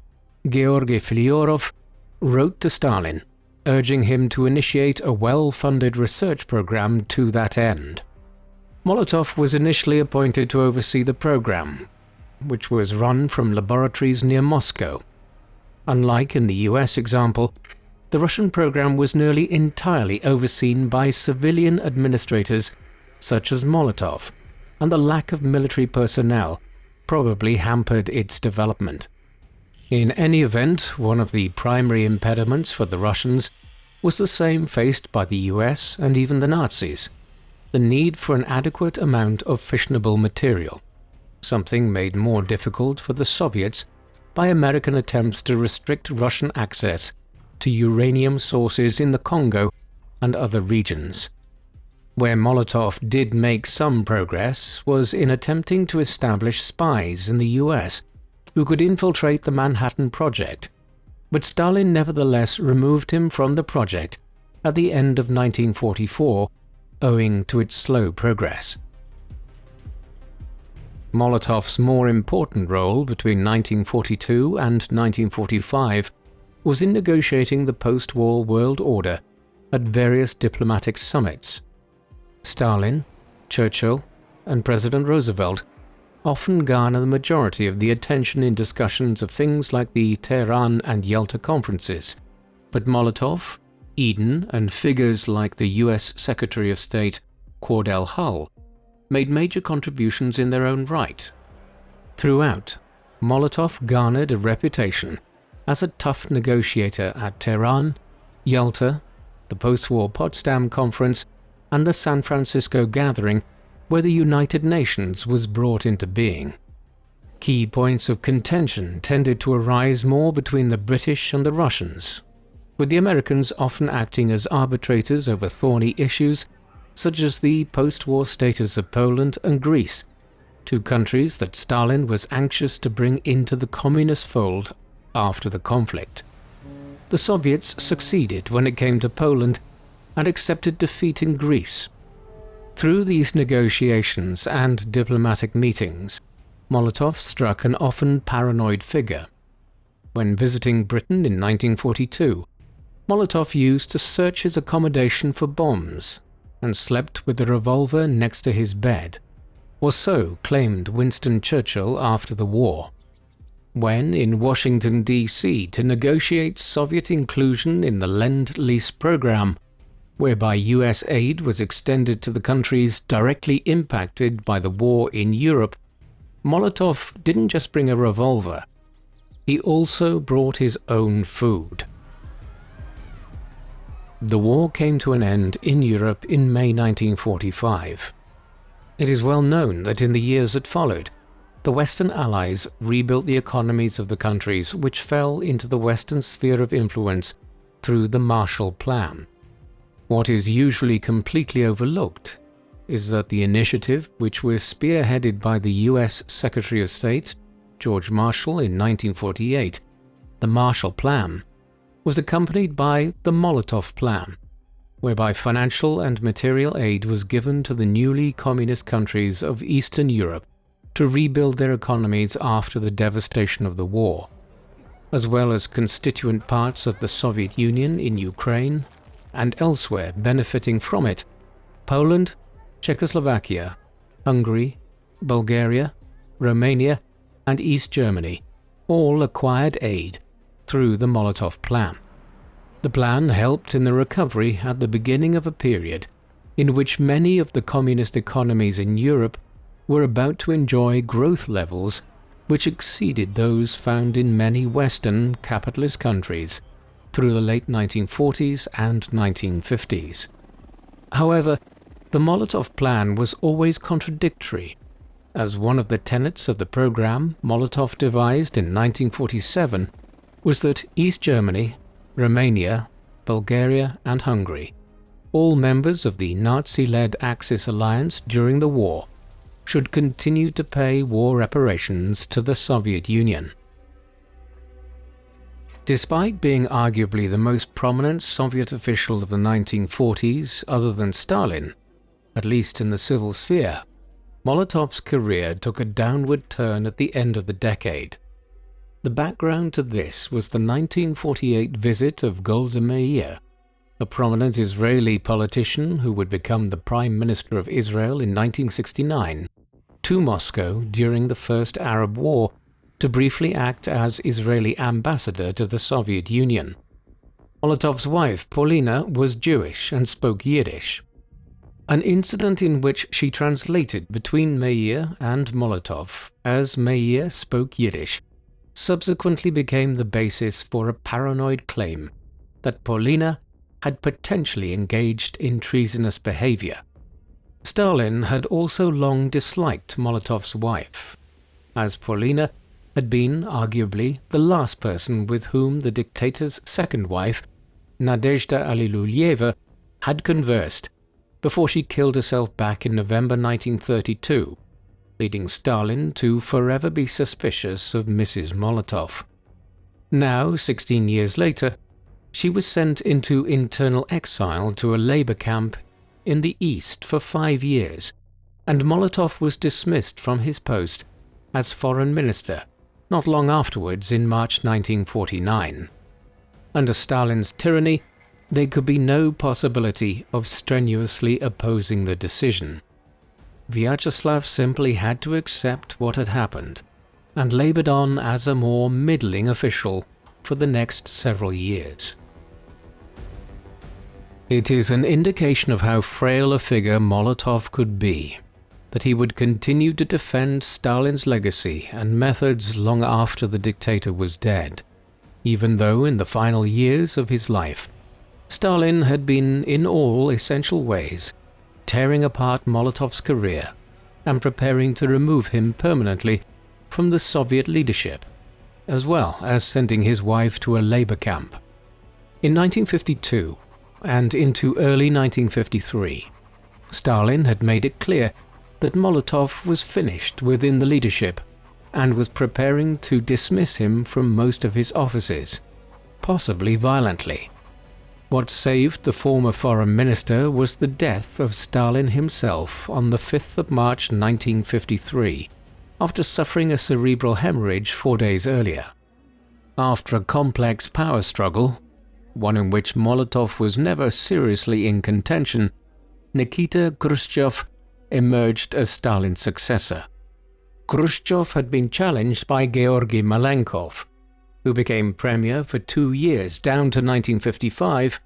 Georgy Fyodorov wrote to Stalin, urging him to initiate a well-funded research program to that end. Molotov was initially appointed to oversee the program, which was run from laboratories near Moscow. Unlike in the US example, the Russian program was nearly entirely overseen by civilian administrators such as Molotov, and the lack of military personnel probably hampered its development. In any event, one of the primary impediments for the Russians was the same faced by the US and even the Nazis: the need for an adequate amount of fissionable material, something made more difficult for the Soviets by American attempts to restrict Russian access to uranium sources in the Congo and other regions. Where Molotov did make some progress was in attempting to establish spies in the US who could infiltrate the Manhattan Project, but Stalin nevertheless removed him from the project at the end of 1944, owing to its slow progress. Molotov's more important role between 1942 and 1945 was in negotiating the post-war world order at various diplomatic summits. Stalin, Churchill, and President Roosevelt often garner the majority of the attention in discussions of things like the Tehran and Yalta conferences, but Molotov, Eden, and figures like the US Secretary of State Cordell Hull made major contributions in their own right. Throughout, Molotov garnered a reputation as a tough negotiator at Tehran, Yalta, the post-war Potsdam Conference, and the San Francisco Gathering, where the United Nations was brought into being. Key points of contention tended to arise more between the British and the Russians, with the Americans often acting as arbitrators over thorny issues such as the post-war status of Poland and Greece, two countries that Stalin was anxious to bring into the communist fold after the conflict. The Soviets succeeded when it came to Poland and accepted defeat in Greece. Through these negotiations and diplomatic meetings, Molotov struck an often paranoid figure. When visiting Britain in 1942, Molotov used to search his accommodation for bombs and slept with a revolver next to his bed, or so claimed Winston Churchill after the war. When in Washington, D.C. to negotiate Soviet inclusion in the Lend-Lease program, whereby US aid was extended to the countries directly impacted by the war in Europe, Molotov didn't just bring a revolver, he also brought his own food. The war came to an end in Europe in May 1945. It is well known that in the years that followed, the Western Allies rebuilt the economies of the countries which fell into the Western sphere of influence through the Marshall Plan. What is usually completely overlooked is that the initiative, which was spearheaded by the US Secretary of State, George Marshall, in 1948, the Marshall Plan, was accompanied by the Molotov Plan, whereby financial and material aid was given to the newly communist countries of Eastern Europe to rebuild their economies after the devastation of the war, as well as constituent parts of the Soviet Union in Ukraine and elsewhere benefiting from it. Poland, Czechoslovakia, Hungary, Bulgaria, Romania, and East Germany all acquired aid through the Molotov Plan. The plan helped in the recovery at the beginning of a period in which many of the communist economies in Europe were about to enjoy growth levels which exceeded those found in many Western capitalist countries through the late 1940s and 1950s. However, the Molotov Plan was always contradictory, as one of the tenets of the program Molotov devised in 1947 was that East Germany, Romania, Bulgaria, and Hungary, all members of the Nazi-led Axis alliance during the war, should continue to pay war reparations to the Soviet Union. Despite being arguably the most prominent Soviet official of the 1940s other than Stalin, at least in the civil sphere, Molotov's career took a downward turn at the end of the decade. The background to this was the 1948 visit of Golda Meir, a prominent Israeli politician who would become the Prime Minister of Israel in 1969, to Moscow during the First Arab War to briefly act as Israeli ambassador to the Soviet Union. Molotov's wife, Paulina, was Jewish and spoke Yiddish. An incident in which she translated between Meir and Molotov as Meir spoke Yiddish subsequently became the basis for a paranoid claim that Paulina had potentially engaged in treasonous behavior. Stalin had also long disliked Molotov's wife, as Paulina had been arguably the last person with whom the dictator's second wife, Nadezhda Alliluyeva, had conversed before she killed herself back in November 1932, leading Stalin to forever be suspicious of Mrs. Molotov. Now, 16 years later, she was sent into internal exile to a labor camp in the East for 5 years, and Molotov was dismissed from his post as foreign minister not long afterwards in March 1949. Under Stalin's tyranny, there could be no possibility of strenuously opposing the decision. Vyacheslav simply had to accept what had happened and labored on as a more middling official for the next several years. It is an indication of how frail a figure Molotov could be that he would continue to defend Stalin's legacy and methods long after the dictator was dead, even though in the final years of his life, Stalin had been, in all essential ways, tearing apart Molotov's career and preparing to remove him permanently from the Soviet leadership, as well as sending his wife to a labor camp. In 1952 and into early 1953, Stalin had made it clear that Molotov was finished within the leadership and was preparing to dismiss him from most of his offices, possibly violently. What saved the former foreign minister was the death of Stalin himself on the 5th of March 1953, after suffering a cerebral hemorrhage 4 days earlier. After a complex power struggle, one in which Molotov was never seriously in contention, Nikita Khrushchev emerged as Stalin's successor. Khrushchev had been challenged by Georgy Malenkov, who became premier for 2 years down to 1955,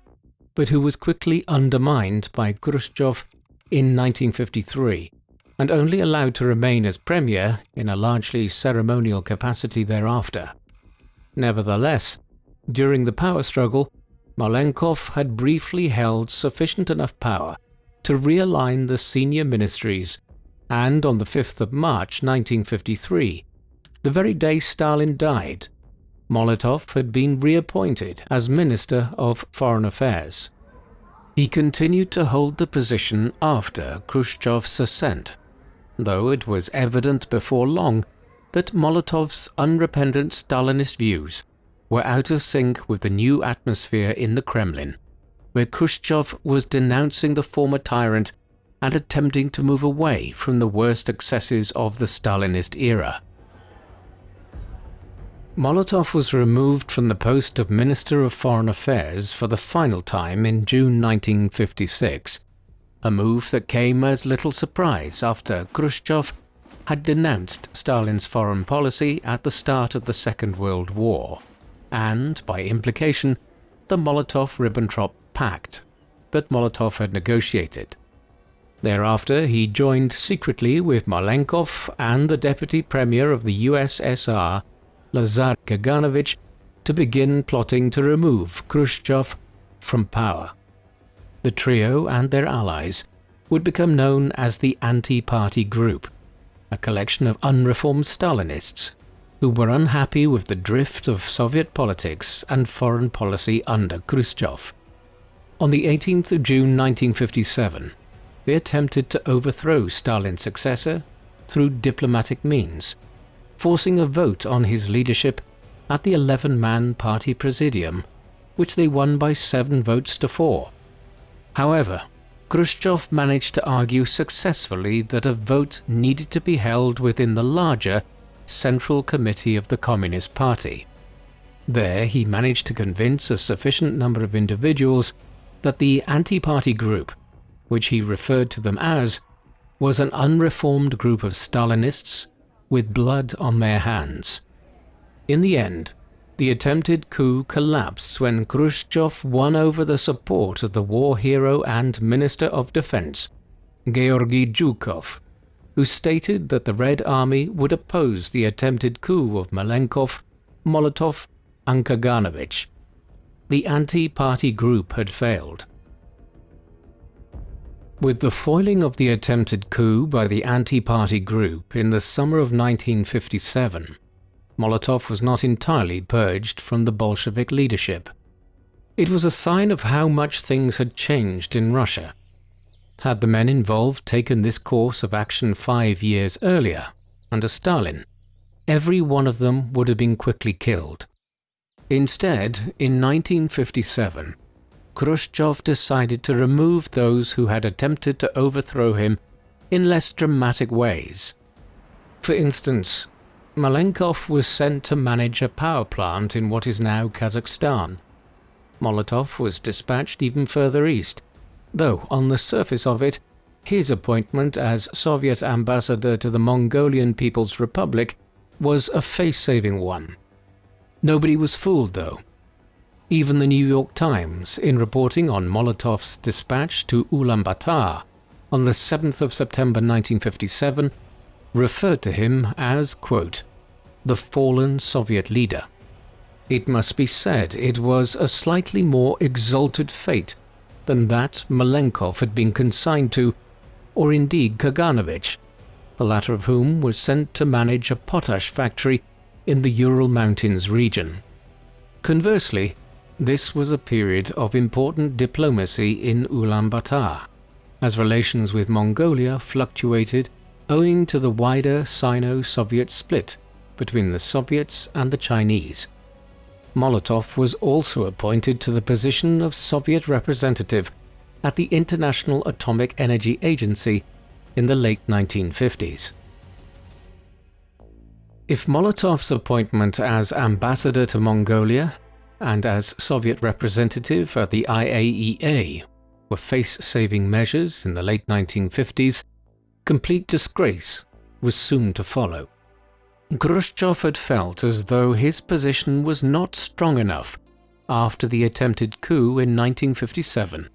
but who was quickly undermined by Khrushchev in 1953 and only allowed to remain as premier in a largely ceremonial capacity thereafter. Nevertheless, during the power struggle, Malenkov had briefly held sufficient enough power to realign the senior ministries, and on the 5th of March 1953, the very day Stalin died, Molotov had been reappointed as Minister of Foreign Affairs. He continued to hold the position after Khrushchev's ascent, though it was evident before long that Molotov's unrepentant Stalinist views were out of sync with the new atmosphere in the Kremlin, where Khrushchev was denouncing the former tyrant and attempting to move away from the worst excesses of the Stalinist era. Molotov was removed from the post of Minister of Foreign Affairs for the final time in June 1956, a move that came as little surprise after Khrushchev had denounced Stalin's foreign policy at the start of the Second World War, and, by implication, the Molotov-Ribbentrop Pact that Molotov had negotiated. Thereafter, he joined secretly with Malenkov and the Deputy Premier of the USSR, Lazar Kaganovich, to begin plotting to remove Khrushchev from power. The trio and their allies would become known as the Anti-Party Group, a collection of unreformed Stalinists who were unhappy with the drift of Soviet politics and foreign policy under Khrushchev. On the 18th of June 1957, they attempted to overthrow Stalin's successor through diplomatic means, forcing a vote on his leadership at the 11-man party presidium, which they won by 7 votes to 4. However, Khrushchev managed to argue successfully that a vote needed to be held within the larger Central Committee of the Communist Party. There he managed to convince a sufficient number of individuals that the anti-party group, which he referred to them as, was an unreformed group of Stalinists with blood on their hands. In the end, the attempted coup collapsed when Khrushchev won over the support of the war hero and Minister of Defense, Georgy Zhukov, who stated that the Red Army would oppose the attempted coup of Malenkov, Molotov, and Kaganovich. The anti-party group had failed. With the foiling of the attempted coup by the anti-party group in the summer of 1957, Molotov was not entirely purged from the Bolshevik leadership. It was a sign of how much things had changed in Russia. Had the men involved taken this course of action 5 years earlier, under Stalin, every one of them would have been quickly killed. Instead, in 1957, Khrushchev decided to remove those who had attempted to overthrow him in less dramatic ways. For instance, Malenkov was sent to manage a power plant in what is now Kazakhstan. Molotov was dispatched even further east, though on the surface of it, his appointment as Soviet ambassador to the Mongolian People's Republic was a face-saving one. Nobody was fooled, though. Even the New York Times, in reporting on Molotov's dispatch to Ulaanbaatar on the 7th of September 1957, referred to him as, quote, the fallen Soviet leader. It must be said it was a slightly more exalted fate than that Malenkov had been consigned to, or indeed Kaganovich, the latter of whom was sent to manage a potash factory in the Ural Mountains region. Conversely, this was a period of important diplomacy in Ulaanbaatar, as relations with Mongolia fluctuated owing to the wider Sino-Soviet split between the Soviets and the Chinese. Molotov was also appointed to the position of Soviet representative at the International Atomic Energy Agency in the late 1950s. If Molotov's appointment as ambassador to Mongolia and as Soviet representative at the IAEA were face-saving measures in the late 1950s, complete disgrace was soon to follow. Khrushchev had felt as though his position was not strong enough after the attempted coup in 1957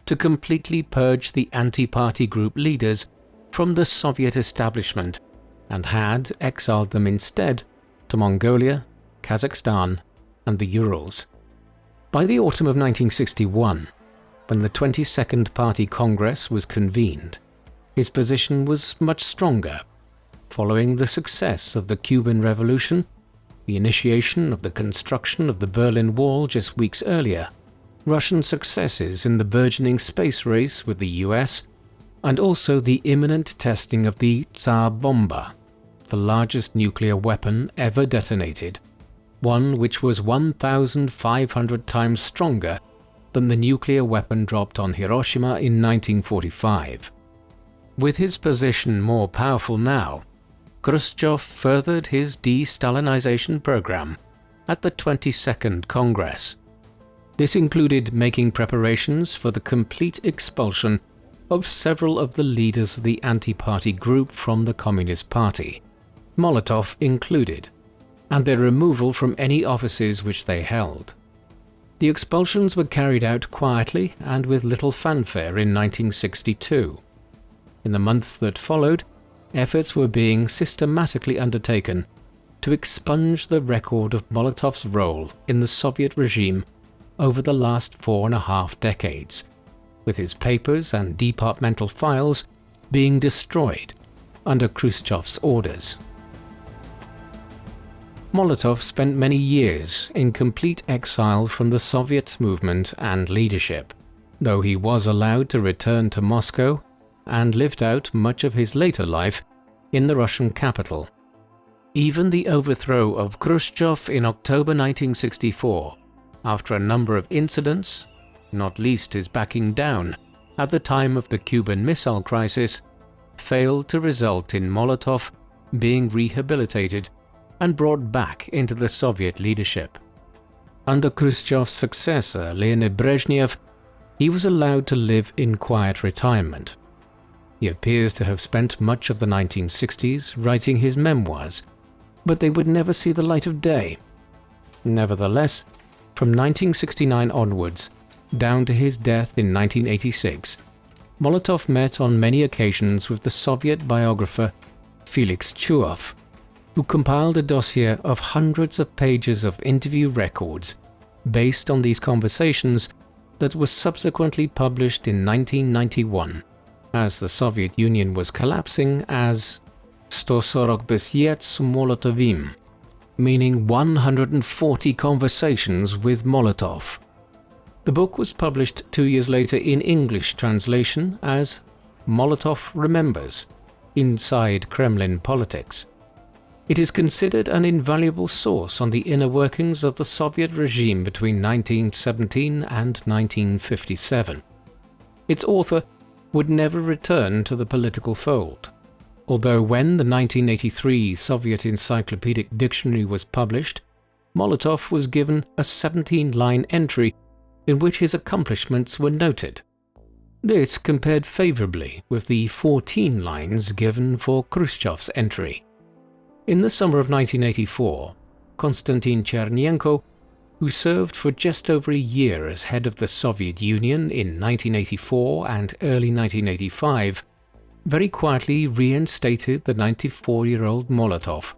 to completely purge the anti-party group leaders from the Soviet establishment and had exiled them instead to Mongolia, Kazakhstan, and the Urals. By the autumn of 1961, when the 22nd Party Congress was convened, his position was much stronger. Following the success of the Cuban Revolution, the initiation of the construction of the Berlin Wall just weeks earlier, Russian successes in the burgeoning space race with the US, and also the imminent testing of the Tsar Bomba, the largest nuclear weapon ever detonated, one which was 1,500 times stronger than the nuclear weapon dropped on Hiroshima in 1945. With his position more powerful now, Khrushchev furthered his de-Stalinization program at the 22nd Congress. This included making preparations for the complete expulsion of several of the leaders of the anti-party group from the Communist Party, Molotov included, and their removal from any offices which they held. The expulsions were carried out quietly and with little fanfare in 1962. In the months that followed, efforts were being systematically undertaken to expunge the record of Molotov's role in the Soviet regime over the last 4.5 decades, with his papers and departmental files being destroyed under Khrushchev's orders. Molotov spent many years in complete exile from the Soviet movement and leadership, though he was allowed to return to Moscow and lived out much of his later life in the Russian capital. Even the overthrow of Khrushchev in October 1964, after a number of incidents, not least his backing down at the time of the Cuban Missile Crisis, failed to result in Molotov being rehabilitated and brought back into the Soviet leadership. Under Khrushchev's successor, Leonid Brezhnev, he was allowed to live in quiet retirement. He appears to have spent much of the 1960s writing his memoirs, but they would never see the light of day. Nevertheless, from 1969 onwards, down to his death in 1986, Molotov met on many occasions with the Soviet biographer Felix Chuov, who compiled a dossier of hundreds of pages of interview records based on these conversations that was subsequently published in 1991, as the Soviet Union was collapsing, as 140 besied s Molotovim, meaning 140 conversations with Molotov. The book was published 2 years later in English translation as Molotov remembers inside Kremlin politics. It is considered an invaluable source on the inner workings of the Soviet regime between 1917 and 1957. Its author would never return to the political fold, although when the 1983 Soviet Encyclopedic Dictionary was published, Molotov was given a 17-line entry in which his accomplishments were noted. This compared favorably with the 14 lines given for Khrushchev's entry. In the summer of 1984, Konstantin Chernenko, who served for just over a year as head of the Soviet Union in 1984 and early 1985, very quietly reinstated the 94-year-old Molotov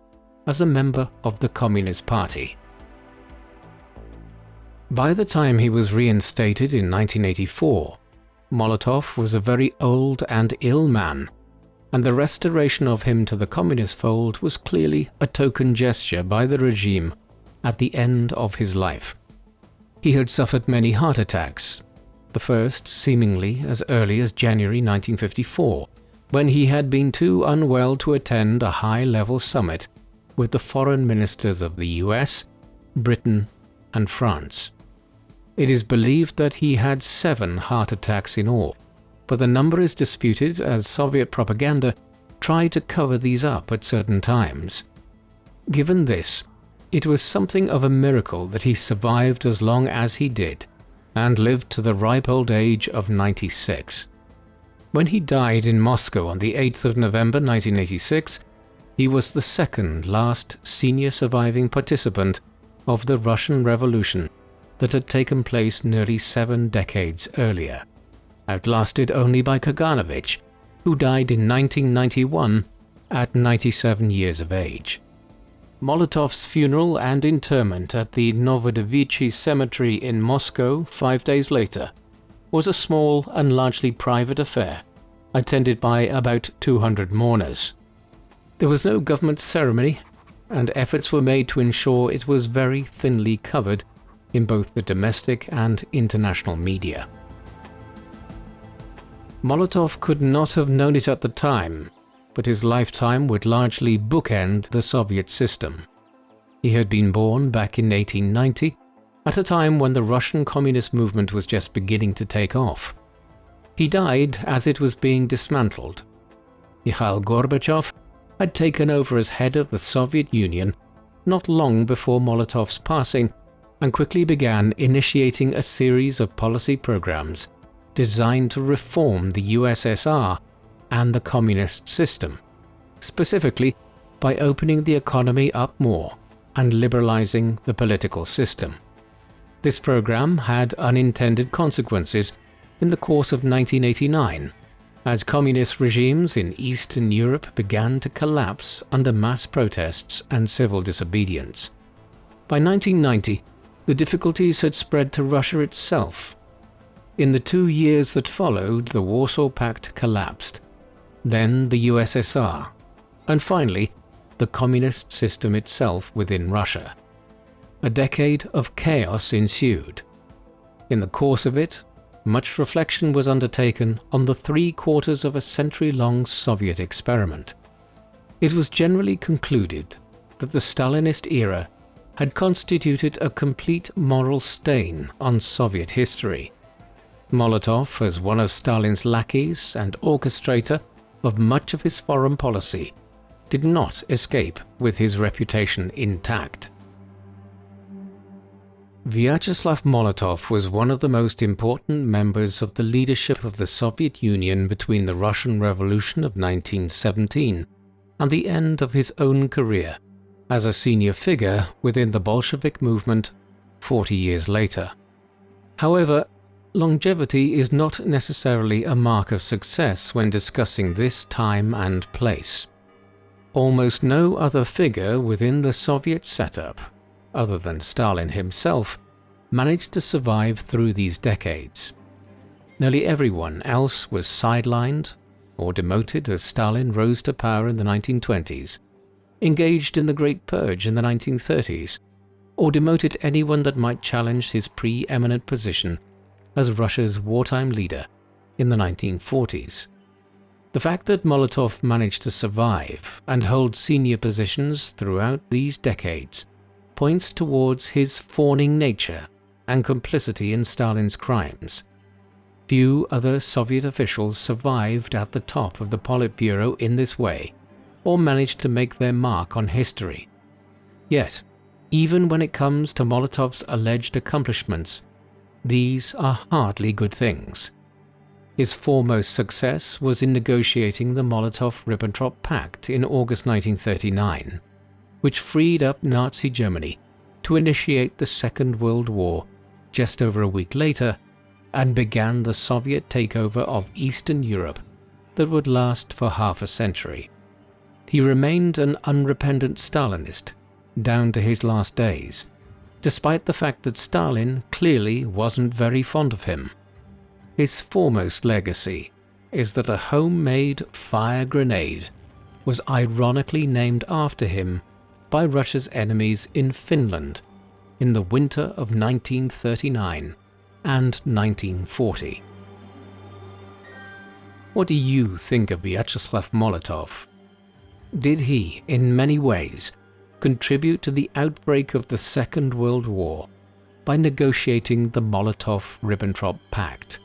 as a member of the Communist Party. By the time he was reinstated in 1984, Molotov was a very old and ill man, and the restoration of him to the communist fold was clearly a token gesture by the regime at the end of his life. He had suffered many heart attacks, the first seemingly as early as January 1954, when he had been too unwell to attend a high-level summit with the foreign ministers of the US, Britain, and France. It is believed that he had 7 heart attacks in all, but the number is disputed as Soviet propaganda tried to cover these up at certain times. Given this, it was something of a miracle that he survived as long as he did, and lived to the ripe old age of 96. When he died in Moscow on the 8th of November 1986, he was the second last senior surviving participant of the Russian Revolution that had taken place nearly 7 decades earlier, outlasted only by Kaganovich, who died in 1991 at 97 years of age. Molotov's funeral and interment at the WWII cemetery in Moscow 5 days later was a small and largely private affair, attended by about 200 mourners. There was no government ceremony, and efforts were made to ensure it was very thinly covered in both the domestic and international media. Molotov could not have known it at the time, but his lifetime would largely bookend the Soviet system. He had been born back in 1890, at a time when the Russian communist movement was just beginning to take off. He died as it was being dismantled. Mikhail Gorbachev had taken over as head of the Soviet Union not long before Molotov's passing, and quickly began initiating a series of policy programs designed to reform the USSR and the communist system, specifically by opening the economy up more and liberalizing the political system. This program had unintended consequences in the course of 1989, as communist regimes in Eastern Europe began to collapse under mass protests and civil disobedience. By 1990, the difficulties had spread to Russia itself. In the 2 years that followed, the Warsaw Pact collapsed, then the USSR, and finally, the communist system itself within Russia. A decade of chaos ensued. In the course of it, much reflection was undertaken on the 3/4 of a century-long Soviet experiment. It was generally concluded that the Stalinist era had constituted a complete moral stain on Soviet history. Molotov, as one of Stalin's lackeys and orchestrator of much of his foreign policy, did not escape with his reputation intact. Vyacheslav Molotov was one of the most important members of the leadership of the Soviet Union between the Russian Revolution of 1917 and the end of his own career as a senior figure within the Bolshevik movement 40 years later. However, longevity is not necessarily a mark of success when discussing this time and place. Almost no other figure within the Soviet setup, other than Stalin himself, managed to survive through these decades. Nearly everyone else was sidelined or demoted as Stalin rose to power in the 1920s, engaged in the Great Purge in the 1930s, or demoted anyone that might challenge his preeminent position as Russia's wartime leader in the 1940s. The fact that Molotov managed to survive and hold senior positions throughout these decades points towards his fawning nature and complicity in Stalin's crimes. Few other Soviet officials survived at the top of the Politburo in this way, or managed to make their mark on history. Yet, even when it comes to Molotov's alleged accomplishments, these are hardly good things. His foremost success was in negotiating the Molotov-Ribbentrop Pact in August 1939, which freed up Nazi Germany to initiate the Second World War just over a week later, and began the Soviet takeover of Eastern Europe that would last for half a century. He remained an unrepentant Stalinist down to his last days, despite the fact that Stalin clearly wasn't very fond of him. His foremost legacy is that a homemade fire grenade was ironically named after him by Russia's enemies in Finland in the winter of 1939 and 1940. What do you think of Vyacheslav Molotov? Did he, in many ways, contribute to the outbreak of the Second World War by negotiating the Molotov-Ribbentrop Pact?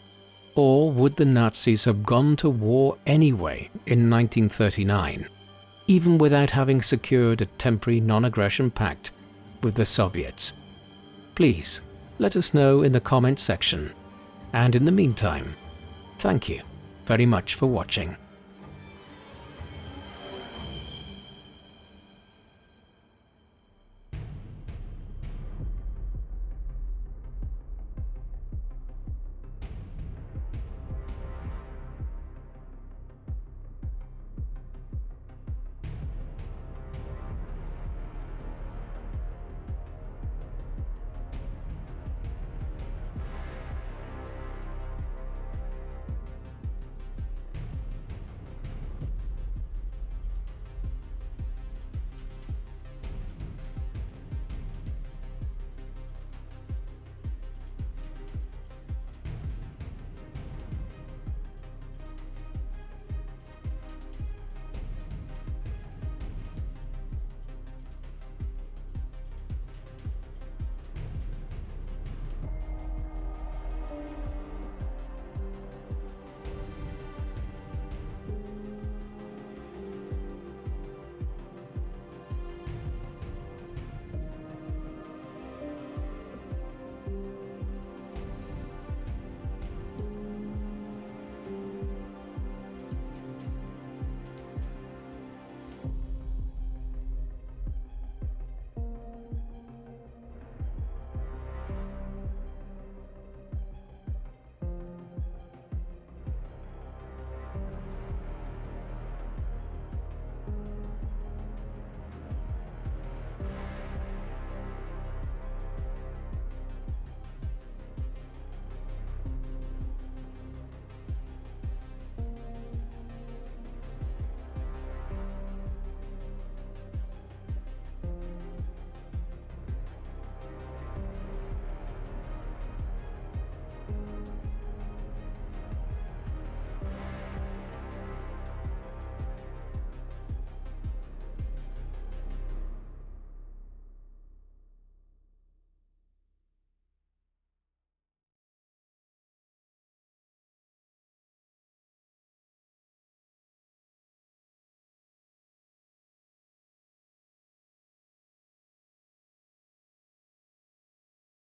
Or would the Nazis have gone to war anyway in 1939, even without having secured a temporary non-aggression pact with the Soviets? Please, let us know in the comments section. And in the meantime, thank you very much for watching.